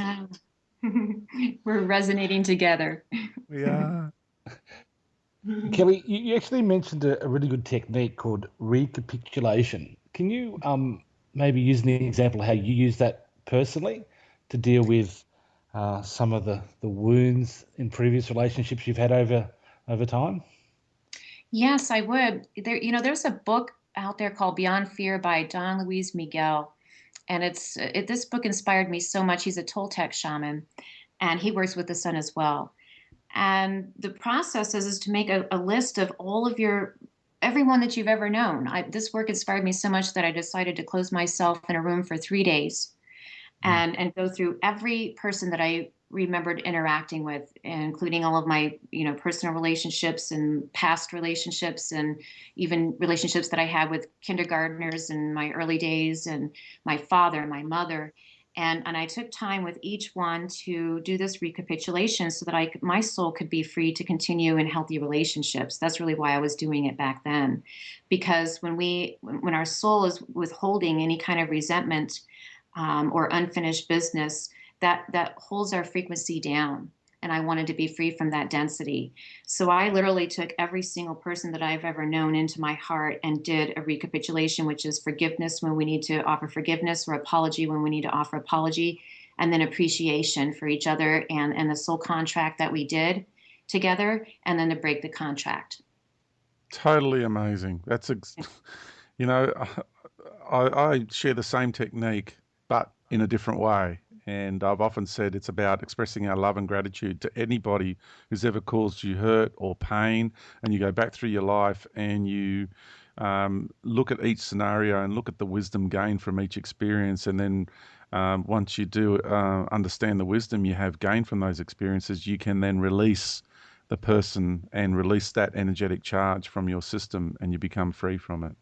We're resonating together.
We are.
Kelly, you actually mentioned a really good technique called recapitulation. Can you maybe use an example of how you use that personally to deal with some of the wounds in previous relationships you've had over time?
Yes, I would. There's a book out there called Beyond Fear by Don Luis Miguel. And this book inspired me so much. He's a Toltec shaman, and he works with the sun as well. And the process is to make a list of all of everyone that you've ever known. This work inspired me so much that I decided to close myself in a room for 3 days and go through every person that I remembered interacting with, including all of my, personal relationships and past relationships, and even relationships that I had with kindergartners in my early days, and my father and my mother. And I took time with each one to do this recapitulation so that my soul could be free to continue in healthy relationships. That's really why I was doing it back then. Because when our soul is withholding any kind of resentment or unfinished business, that holds our frequency down. And I wanted to be free from that density. So I literally took every single person that I've ever known into my heart and did a recapitulation, which is forgiveness when we need to offer forgiveness, or apology when we need to offer apology, and then appreciation for each other and the soul contract that we did together, and then to break the contract.
Totally amazing. That's, I share the same technique, but in a different way. And I've often said it's about expressing our love and gratitude to anybody who's ever caused you hurt or pain. And you go back through your life and you look at each scenario and look at the wisdom gained from each experience. And then once you do understand the wisdom you have gained from those experiences, you can then release the person and release that energetic charge from your system, and you become free from it.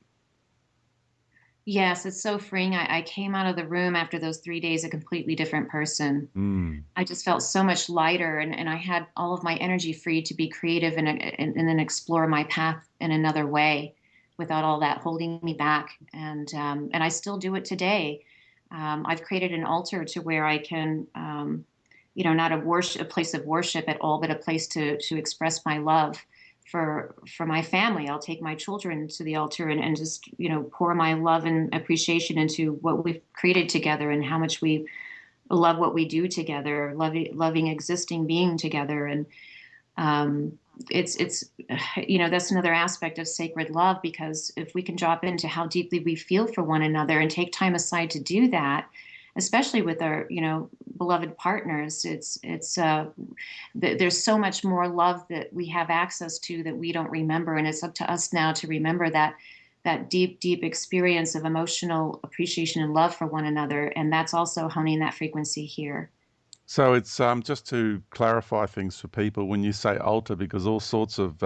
Yes, it's so freeing. I came out of the room after those 3 days a completely different person. I just felt so much lighter, and I had all of my energy free to be creative and then explore my path in another way without all that holding me back. And I still do it today. I've created an altar to where I can, not a place of worship at all, but a place to express my love for my family. I'll take my children to the altar and just, pour my love and appreciation into what we've created together and how much we love what we do together, loving existing being together. And it's that's another aspect of sacred love, because if we can drop into how deeply we feel for one another and take time aside to do that, especially with our, beloved partners. There's so much more love that we have access to that we don't remember, and it's up to us now to remember that deep, deep experience of emotional appreciation and love for one another, and that's also honing that frequency here.
So it's just to clarify things for people when you say alter, because all sorts of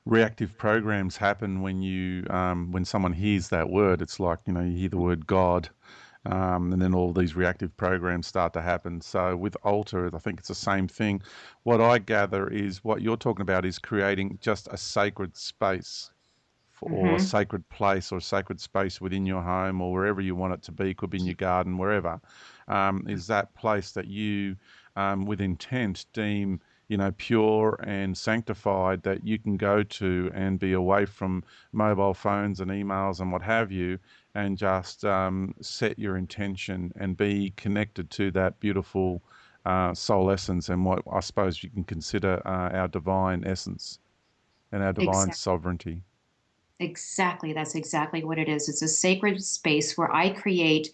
reactive programs happen when someone hears that word. It's like, you hear the word God, and then all these reactive programs start to happen. So with alter, I think it's the same thing. What I gather is what you're talking about is creating just a sacred space or a sacred place or a sacred space within your home or wherever you want it to be. Could be in your garden, wherever. Is that place that you, with intent, deem pure and sanctified, that you can go to and be away from mobile phones and emails and what have you, and just set your intention and be connected to that beautiful soul essence and what I suppose you can consider our divine essence and our divine sovereignty.
Exactly. That's exactly what it is. It's a sacred space where I create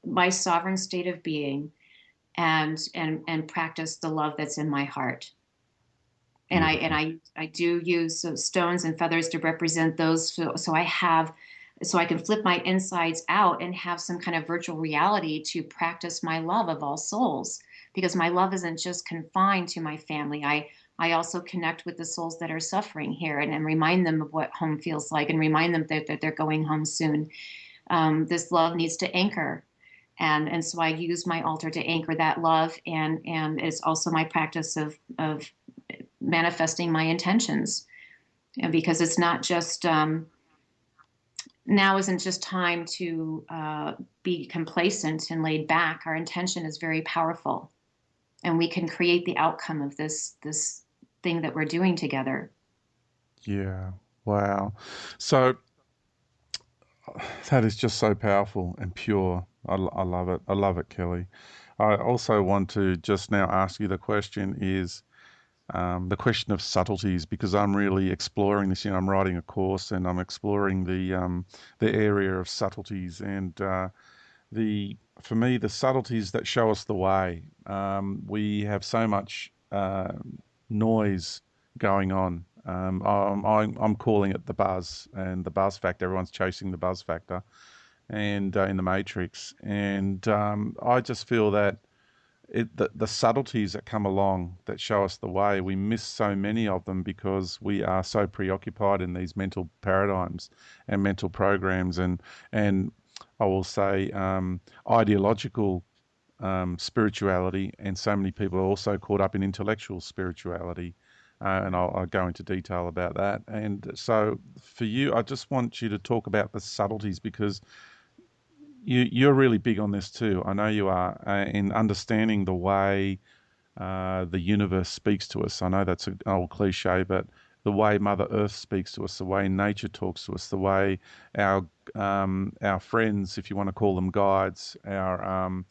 my sovereign state of being and practice the love that's in my heart. And I do use stones and feathers to represent those, so I can flip my insides out and have some kind of virtual reality to practice my love of all souls, because my love isn't just confined to my family. I also connect with the souls that are suffering here and remind them of what home feels like and remind them that they're going home soon. This love needs to anchor. And so I use my altar to anchor that love, and it's also my practice of manifesting my intentions, and because it's not just now isn't just time to be complacent and laid back. Our intention is very powerful, and we can create the outcome of this thing that we're doing together.
Yeah. Wow. So that is just so powerful and pure. I love it. I love it, Kelly. I also want to just now ask you the question is the question of subtleties, because I'm really exploring this. I'm writing a course and I'm exploring the area of subtleties, and for me, the subtleties that show us the way. We have so much noise going on. I'm calling it the buzz and the buzz factor. Everyone's chasing the buzz factor, and in the matrix. And I just feel that the subtleties that come along that show us the way, we miss so many of them because we are so preoccupied in these mental paradigms and mental programs, and I will say ideological spirituality, and so many people are also caught up in intellectual spirituality. And I'll go into detail about that. And so for you, I just want you to talk about the subtleties, because you're really big on this too. I know you are, in understanding the way the universe speaks to us. I know that's an old cliche, but the way Mother Earth speaks to us, the way nature talks to us, the way our friends, if you want to call them guides, our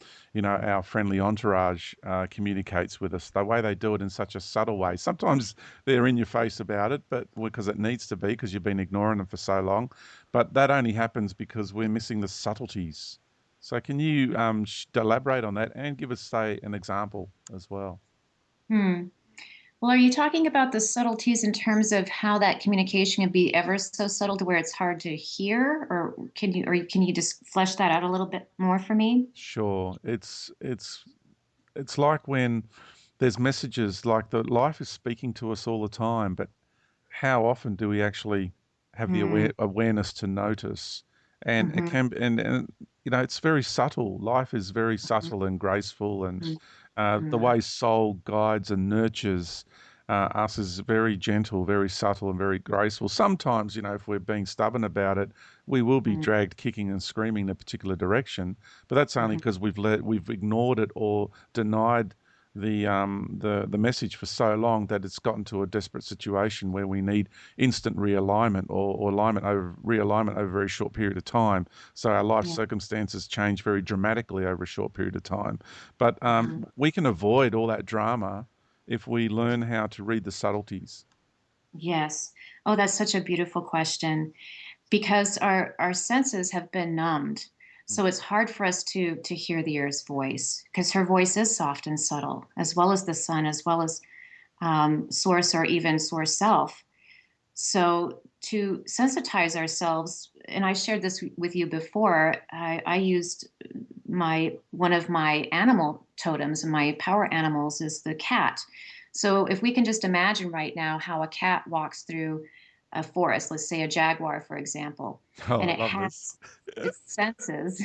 friendly entourage communicates with us. The way they do it in such a subtle way. Sometimes they're in your face about it, but because it needs to be, because you've been ignoring them for so long. But that only happens because we're missing the subtleties. So can you elaborate on that and give us, say, an example as well?
Well, are you talking about the subtleties in terms of how that communication can be ever so subtle to where it's hard to hear, or can you just flesh that out a little bit more for me?
Sure. It's like when there's messages, like the life is speaking to us all the time, but how often do we actually have the awareness to notice? And it can, and it's very subtle. Life is very subtle and graceful, and the way soul guides and nurtures us is very gentle, very subtle, and very graceful. Sometimes, if we're being stubborn about it, we will be dragged kicking and screaming in a particular direction. But that's only because we've ignored it or denied the message for so long that it's gotten to a desperate situation where we need instant realignment or realignment over a very short period of time. So our life circumstances change very dramatically over a short period of time. But we can avoid all that drama if we learn how to read the subtleties.
Yes. Oh, that's such a beautiful question, because our senses have been numbed. So it's hard for us to hear the earth's voice, because her voice is soft and subtle, as well as the sun, as well as source, or even source self. So to sensitize ourselves, and I shared this with you before, I used one of my animal totems, and my power animals is the cat. So if we can just imagine right now how a cat walks through a forest, let's say a jaguar, for example, and it has its senses.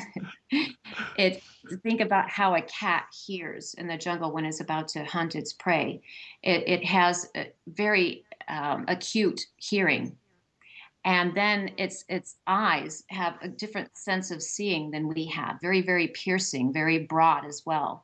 Think about how a cat hears in the jungle when it's about to hunt its prey. It has a very acute hearing. And then its eyes have a different sense of seeing than we have, very, very piercing, very broad as well.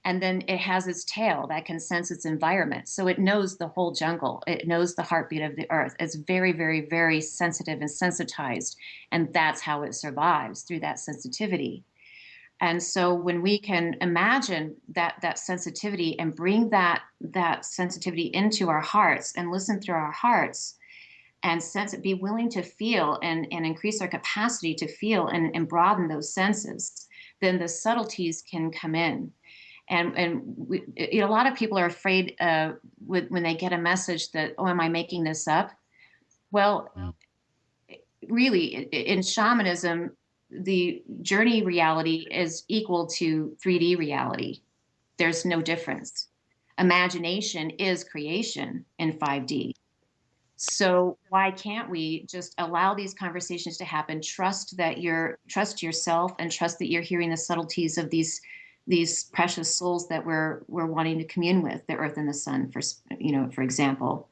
And then it has its tail that can sense its environment. So it knows the whole jungle. It knows the heartbeat of the earth. It's very, very, very sensitive and sensitized. And that's how it survives, through that sensitivity. And so when we can imagine that sensitivity and bring that sensitivity into our hearts and listen through our hearts, and be willing to feel and increase our capacity to feel and broaden those senses, then the subtleties can come in. And a lot of people are afraid when they get a message that, oh, am I making this up? Well, really, in shamanism, the journey reality is equal to 3D reality. There's no difference. Imagination is creation in 5D. So why can't we just allow these conversations to happen? Trust yourself, and trust that you're hearing the subtleties of these precious souls that we're wanting to commune with, the earth and the sun, for example.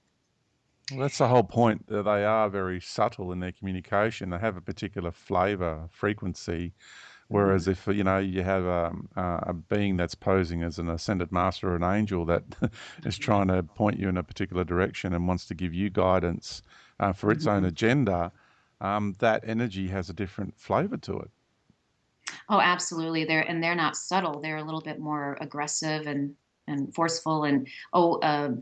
Well, that's the whole point. They are very subtle in their communication. They have a particular flavor, frequency. Whereas if you have a being that's posing as an ascended master or an angel that is trying to point you in a particular direction and wants to give you guidance for its own agenda, that energy has a different flavor to it.
Oh, absolutely. They're not subtle. They're a little bit more aggressive and forceful and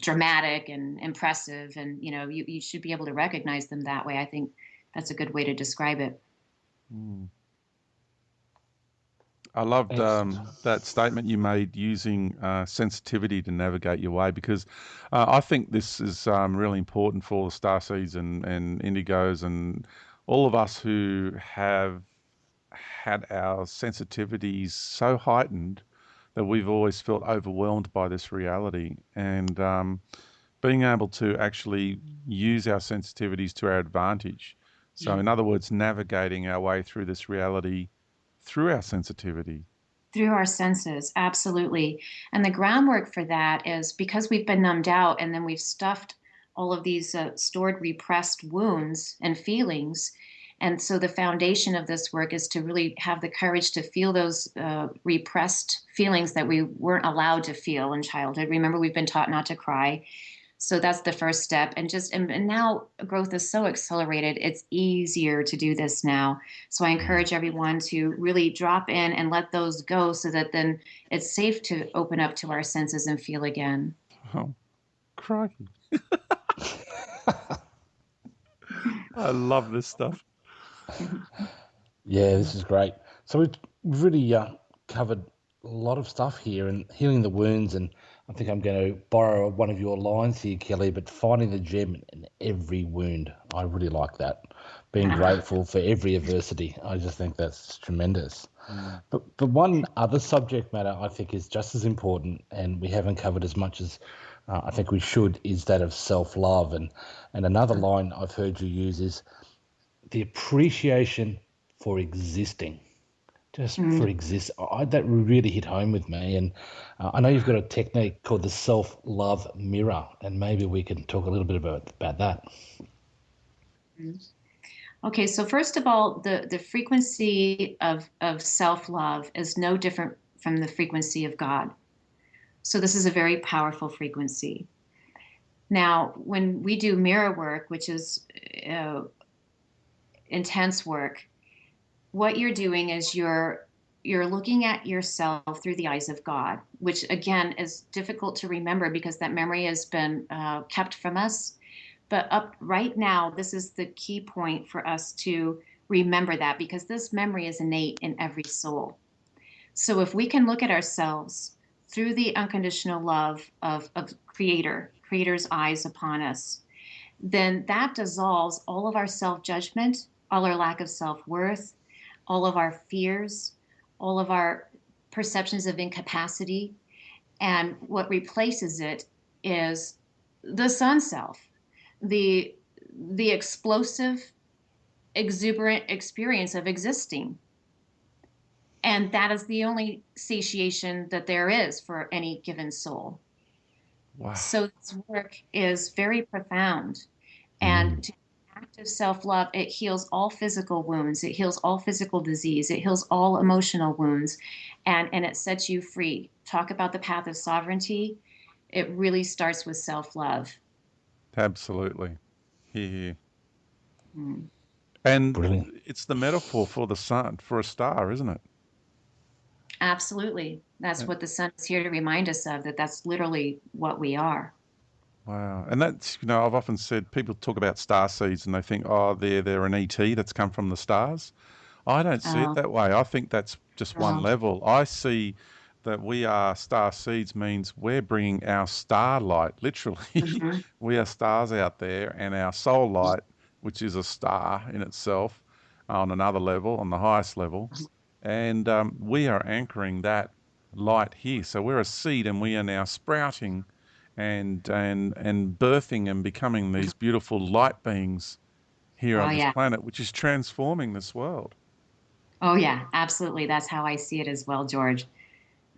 dramatic and impressive. And you should be able to recognize them that way. I think that's a good way to describe it.
I loved that statement you made, using sensitivity to navigate your way, because I think this is really important for the starseeds and indigos and all of us who have had our sensitivities so heightened that we've always felt overwhelmed by this reality. And being able to actually use our sensitivities to our advantage. So in other words, navigating our way through this reality through our sensitivity.
Through our senses, absolutely. And the groundwork for that is because we've been numbed out, and then we've stuffed all of these stored, repressed wounds and feelings. And so the foundation of this work is to really have the courage to feel those repressed feelings that we weren't allowed to feel in childhood. Remember, we've been taught not to cry. So that's the first step. And now growth is so accelerated, it's easier to do this now. So I encourage everyone to really drop in and let those go, so that then it's safe to open up to our senses and feel again.
Oh, crikey. I love this stuff.
Yeah, this is great. So we've really covered a lot of stuff here, and healing the wounds, and I think I'm going to borrow one of your lines here, Kelly, but finding the gem in every wound. I really like that. Being grateful for every adversity. I just think that's tremendous. But one other subject matter I think is just as important, and we haven't covered as much as I think we should, is that of self-love. And another line I've heard you use is the appreciation for existing. Just for exist. That really hit home with me. And I know you've got a technique called the self-love mirror, and maybe we can talk a little bit about that.
Okay, so first of all, the frequency of self-love is no different from the frequency of God. So this is a very powerful frequency. Now, when we do mirror work, which is intense work, what you're doing is you're looking at yourself through the eyes of God, which again is difficult to remember because that memory has been kept from us. But up right now, this is the key point for us to remember that, because this memory is innate in every soul. So if we can look at ourselves through the unconditional love of Creator's eyes upon us, then that dissolves all of our self-judgment, all our lack of self-worth, all of our fears, all of our perceptions of incapacity. And what replaces it is the sun self, the explosive, exuberant experience of existing. And that is the only satiation that there is for any given soul.
Wow.
So this work is very profound. And to active self-love, it heals all physical wounds. It heals all physical disease. It heals all emotional wounds. And it sets you free. Talk about the path of sovereignty. It really starts with self-love.
Absolutely. Here.
Mm.
And
Brilliant.
it's the metaphor for the sun, for a star, isn't it?
Absolutely. That's what the sun is here to remind us of, that that's literally what we are.
Wow. And that's, I've often said, people talk about star seeds and they think, oh, they're an ET that's come from the stars. I don't see it that way. I think that's just one level. I see that we are star seeds means we're bringing our starlight, literally. We are stars out there, and our soul light, which is a star in itself, on another level, on the highest level. And we are anchoring that light here. So we're a seed, and we are now sprouting and birthing and becoming these beautiful light beings here on this planet, which is transforming this world.
Oh yeah, absolutely. That's how I see it as well, George.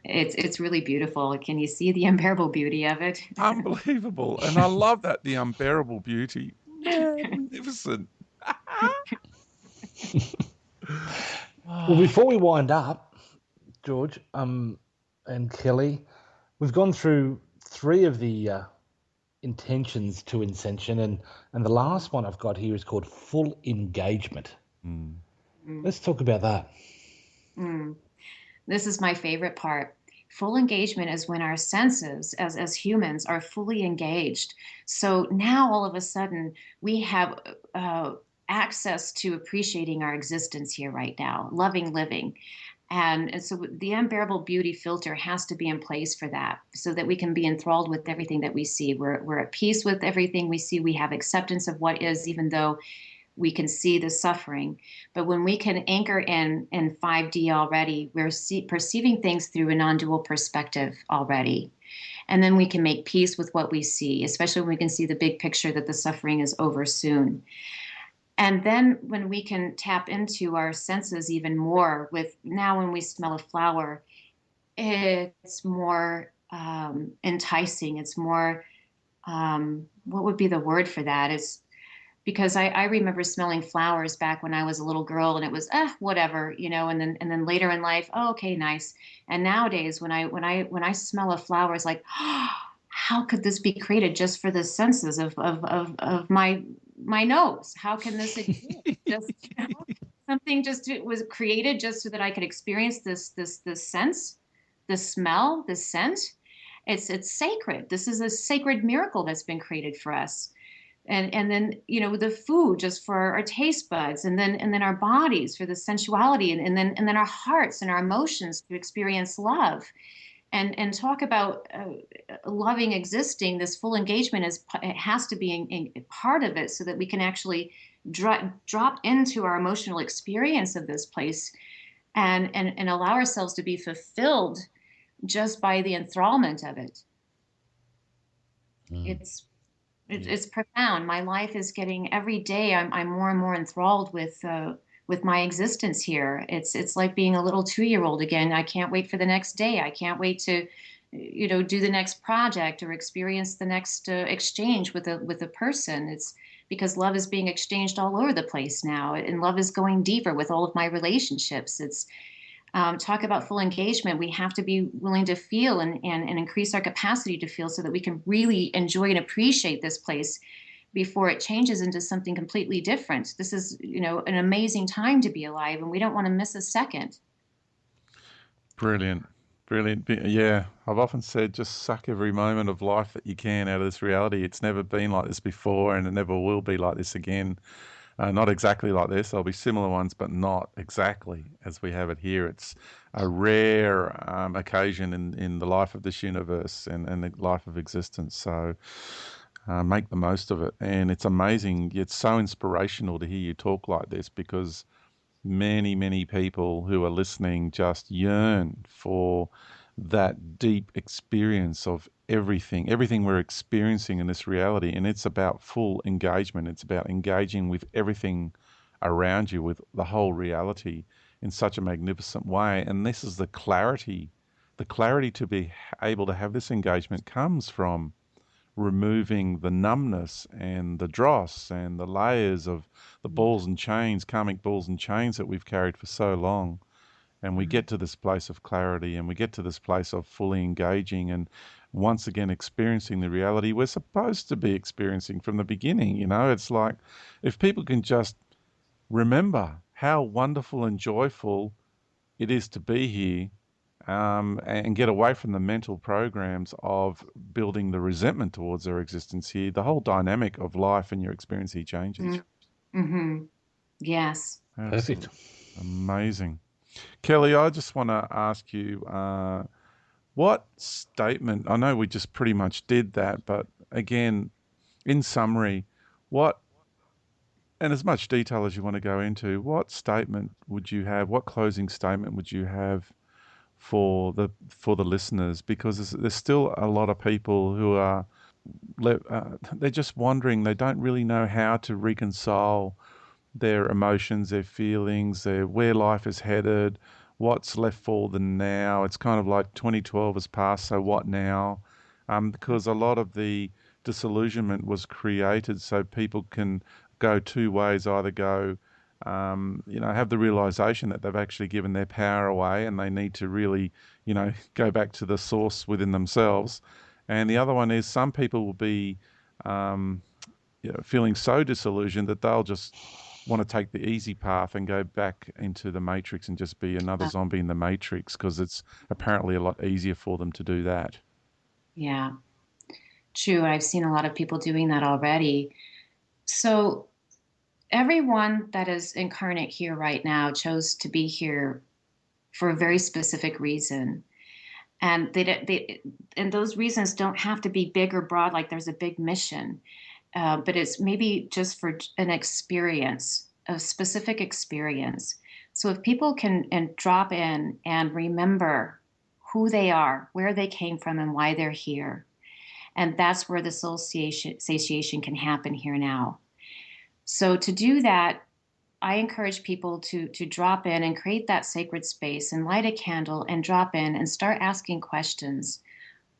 It's really beautiful. Can you see the unbearable beauty of it?
Unbelievable. And I love that, the unbearable beauty. Magnificent.
Well, before we wind up, George and Kelly, we've gone through 3 of the intentions to Incension, and the last one I've got here is called full engagement. Let's talk about that.
This is my favorite part. Full engagement is when our senses as humans are fully engaged. So now all of a sudden we have access to appreciating our existence here right now, loving living. And so the unbearable beauty filter has to be in place for that, so that we can be enthralled with everything that we see. We're at peace with everything we see. We have acceptance of what is, even though we can see the suffering. But when we can anchor in 5D already, we're perceiving things through a non-dual perspective already. And then we can make peace with what we see, especially when we can see the big picture that the suffering is over soon. And then when we can tap into our senses even more, with now when we smell a flower, it's more enticing. It's more, what would be the word for that? It's because I remember smelling flowers back when I was a little girl, and it was whatever, and then later in life, oh, okay, nice. And nowadays when I smell a flower, it's like, oh, how could this be created just for the senses of my nose? How can this exist? Just something just was created just so that I could experience this sense, the smell, the scent. It's sacred. This is a sacred miracle that's been created for us. And then the food just for our taste buds, and then our bodies for the sensuality, and then our hearts and our emotions to experience love, and talk about loving existing. This full engagement it has to be a part of it, so that we can actually drop into our emotional experience of this place, and allow ourselves to be fulfilled just by the enthrallment of it. It's profound. My life is getting, every day I'm more and more enthralled with my existence here. It's like being a little 2-year-old again. I can't wait for the next day. I can't wait to do the next project or experience the next exchange with a person. It's because love is being exchanged all over the place now, and love is going deeper with all of my relationships. It's talk about full engagement. We have to be willing to feel and increase our capacity to feel, so that we can really enjoy and appreciate this place before it changes into something completely different. This is, an amazing time to be alive, and we don't want to miss a second.
Brilliant. Yeah, I've often said, just suck every moment of life that you can out of this reality. It's never been like this before, and it never will be like this again. Not exactly like this. There'll be similar ones, but not exactly as we have it here. It's a rare occasion in the life of this universe and the life of existence. So make the most of it. And it's amazing. It's so inspirational to hear you talk like this, because many, many people who are listening just yearn for that deep experience of everything we're experiencing in this reality. And it's about full engagement. It's about engaging with everything around you, with the whole reality in such a magnificent way. And this is the clarity to be able to have this engagement comes from removing the numbness and the dross and the layers of the balls and chains, karmic balls and chains that we've carried for so long. And we get to this place of clarity, and we get to this place of fully engaging and once again experiencing the reality we're supposed to be experiencing from the beginning. It's like, if people can just remember how wonderful and joyful it is to be here, and get away from the mental programs of building the resentment towards their existence here, the whole dynamic of life and your experience here changes.
Mm-hmm. Yes.
Perfect.
Amazing. Kelly, I just want to ask you, what statement, I know we just pretty much did that, but again, in summary, and as much detail as you want to go into, what statement would you have, what closing statement would you have for the listeners? Because there's still a lot of people who are, they're just wondering, they don't really know how to reconcile their emotions, their feelings, where life is headed, what's left for them now. It's kind of like 2012 has passed, so what now? Because a lot of the disillusionment was created so people can go two ways, either go, have the realization that they've actually given their power away and they need to really, go back to the source within themselves. And the other one is, some people will be feeling so disillusioned that they'll just want to take the easy path and go back into the matrix and just be another zombie in the matrix, because it's apparently a lot easier for them to do that.
Yeah, true. I've seen a lot of people doing that already. So everyone that is incarnate here right now chose to be here for a very specific reason. And and those reasons don't have to be big or broad, like there's a big mission. But it's maybe just for an experience, a specific experience. So if people can drop in and remember who they are, where they came from, and why they're here, and that's where the soul satiation can happen here now. So to do that, I encourage people to drop in and create that sacred space and light a candle and drop in and start asking questions.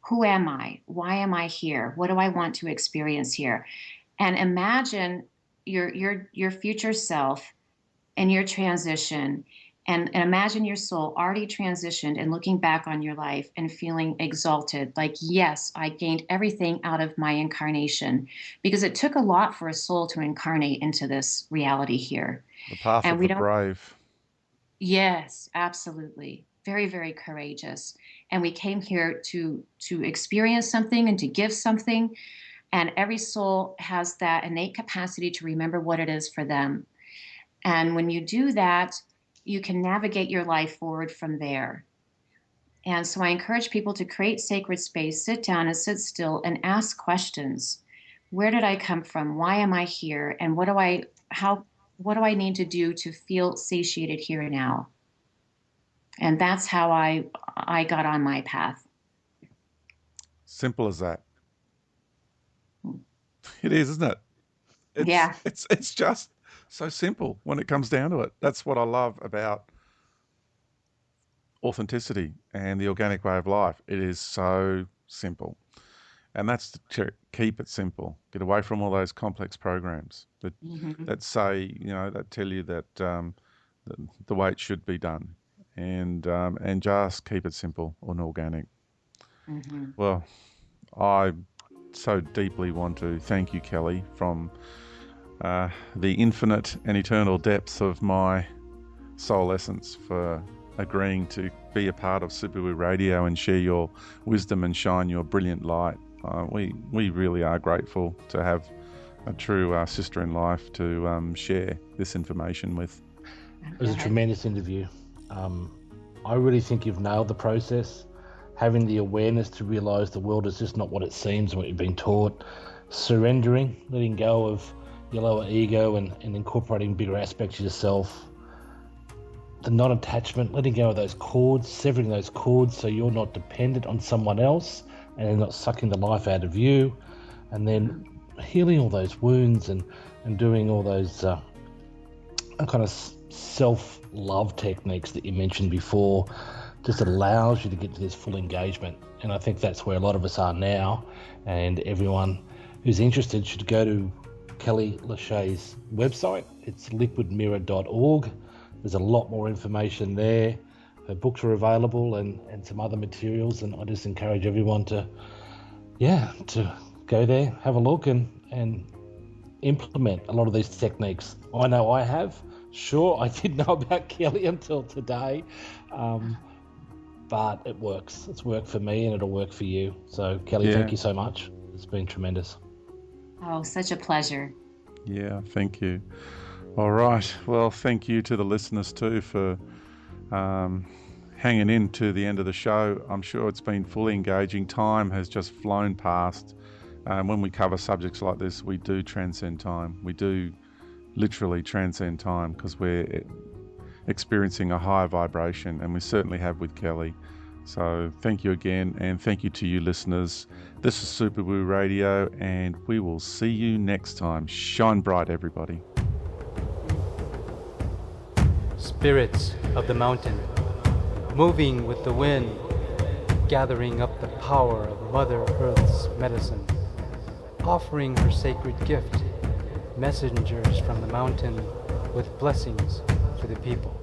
Who am I? Why am I here? What do I want to experience here? And imagine your future self and your transition, and imagine your soul already transitioned and looking back on your life and feeling exalted, like, yes, I gained everything out of my incarnation, because it took a lot for a soul to incarnate into this reality here.
The path of the brave.
Yes, absolutely. Very, very courageous. And we came here to experience something and to give something. And every soul has that innate capacity to remember what it is for them. And when you do that, you can navigate your life forward from there. And so I encourage people to create sacred space, sit down and sit still and ask questions. Where did I come from? Why am I here? And what do I need to do to feel satiated here and now? And that's how I got on my path.
Simple as that. It is, isn't it? It's just so simple when it comes down to it. That's what I love about authenticity and the organic way of life. It is so simple. And that's to keep it simple. Get away from all those complex programs that say, that tell you that the way it should be done. And just keep it simple and organic. Mm-hmm. Well, I so deeply want to thank you, Kelly, from the infinite and eternal depths of my soul essence, for agreeing to be a part of Subaru Radio and share your wisdom and shine your brilliant light. We really are grateful to have true sister in life to share this information with.
It was a tremendous interview. I really think you've nailed the process. Having the awareness to realise the world is just not what it seems and what you've been taught. Surrendering, letting go of your lower ego and incorporating bigger aspects of yourself. The non-attachment, letting go of those cords, severing those cords so you're not dependent on someone else and they're not sucking the life out of you. And then healing all those wounds and doing all those kind of self-love techniques that you mentioned before just allows you to get to this full engagement. And I think that's where a lot of us are now. And everyone who's interested should go to Kelly Lachey's website. It's liquidmirror.org. There's a lot more information there. Her books are available and some other materials. And I just encourage everyone to go there, have a look and implement a lot of these techniques. I know I have. Sure, I didn't know about Kelly until today, but it works. It's worked for me and it'll work for you. So, Kelly, Thank you so much. It's been tremendous.
Oh, such a pleasure.
Yeah, thank you. All right. Well, thank you to the listeners too for hanging in to the end of the show. I'm sure it's been fully engaging. Time has just flown past. When we cover subjects like this, we do transcend time. We do literally transcend time because we're experiencing a higher vibration, and we certainly have with Kelly. So thank you again, and thank you to you listeners. This is Super Woo Radio, and we will see you next time. Shine bright, everybody.
Spirits of the mountain, moving with the wind, gathering up the power of Mother Earth's medicine, offering her sacred gift, messengers from the mountain with blessings for the people.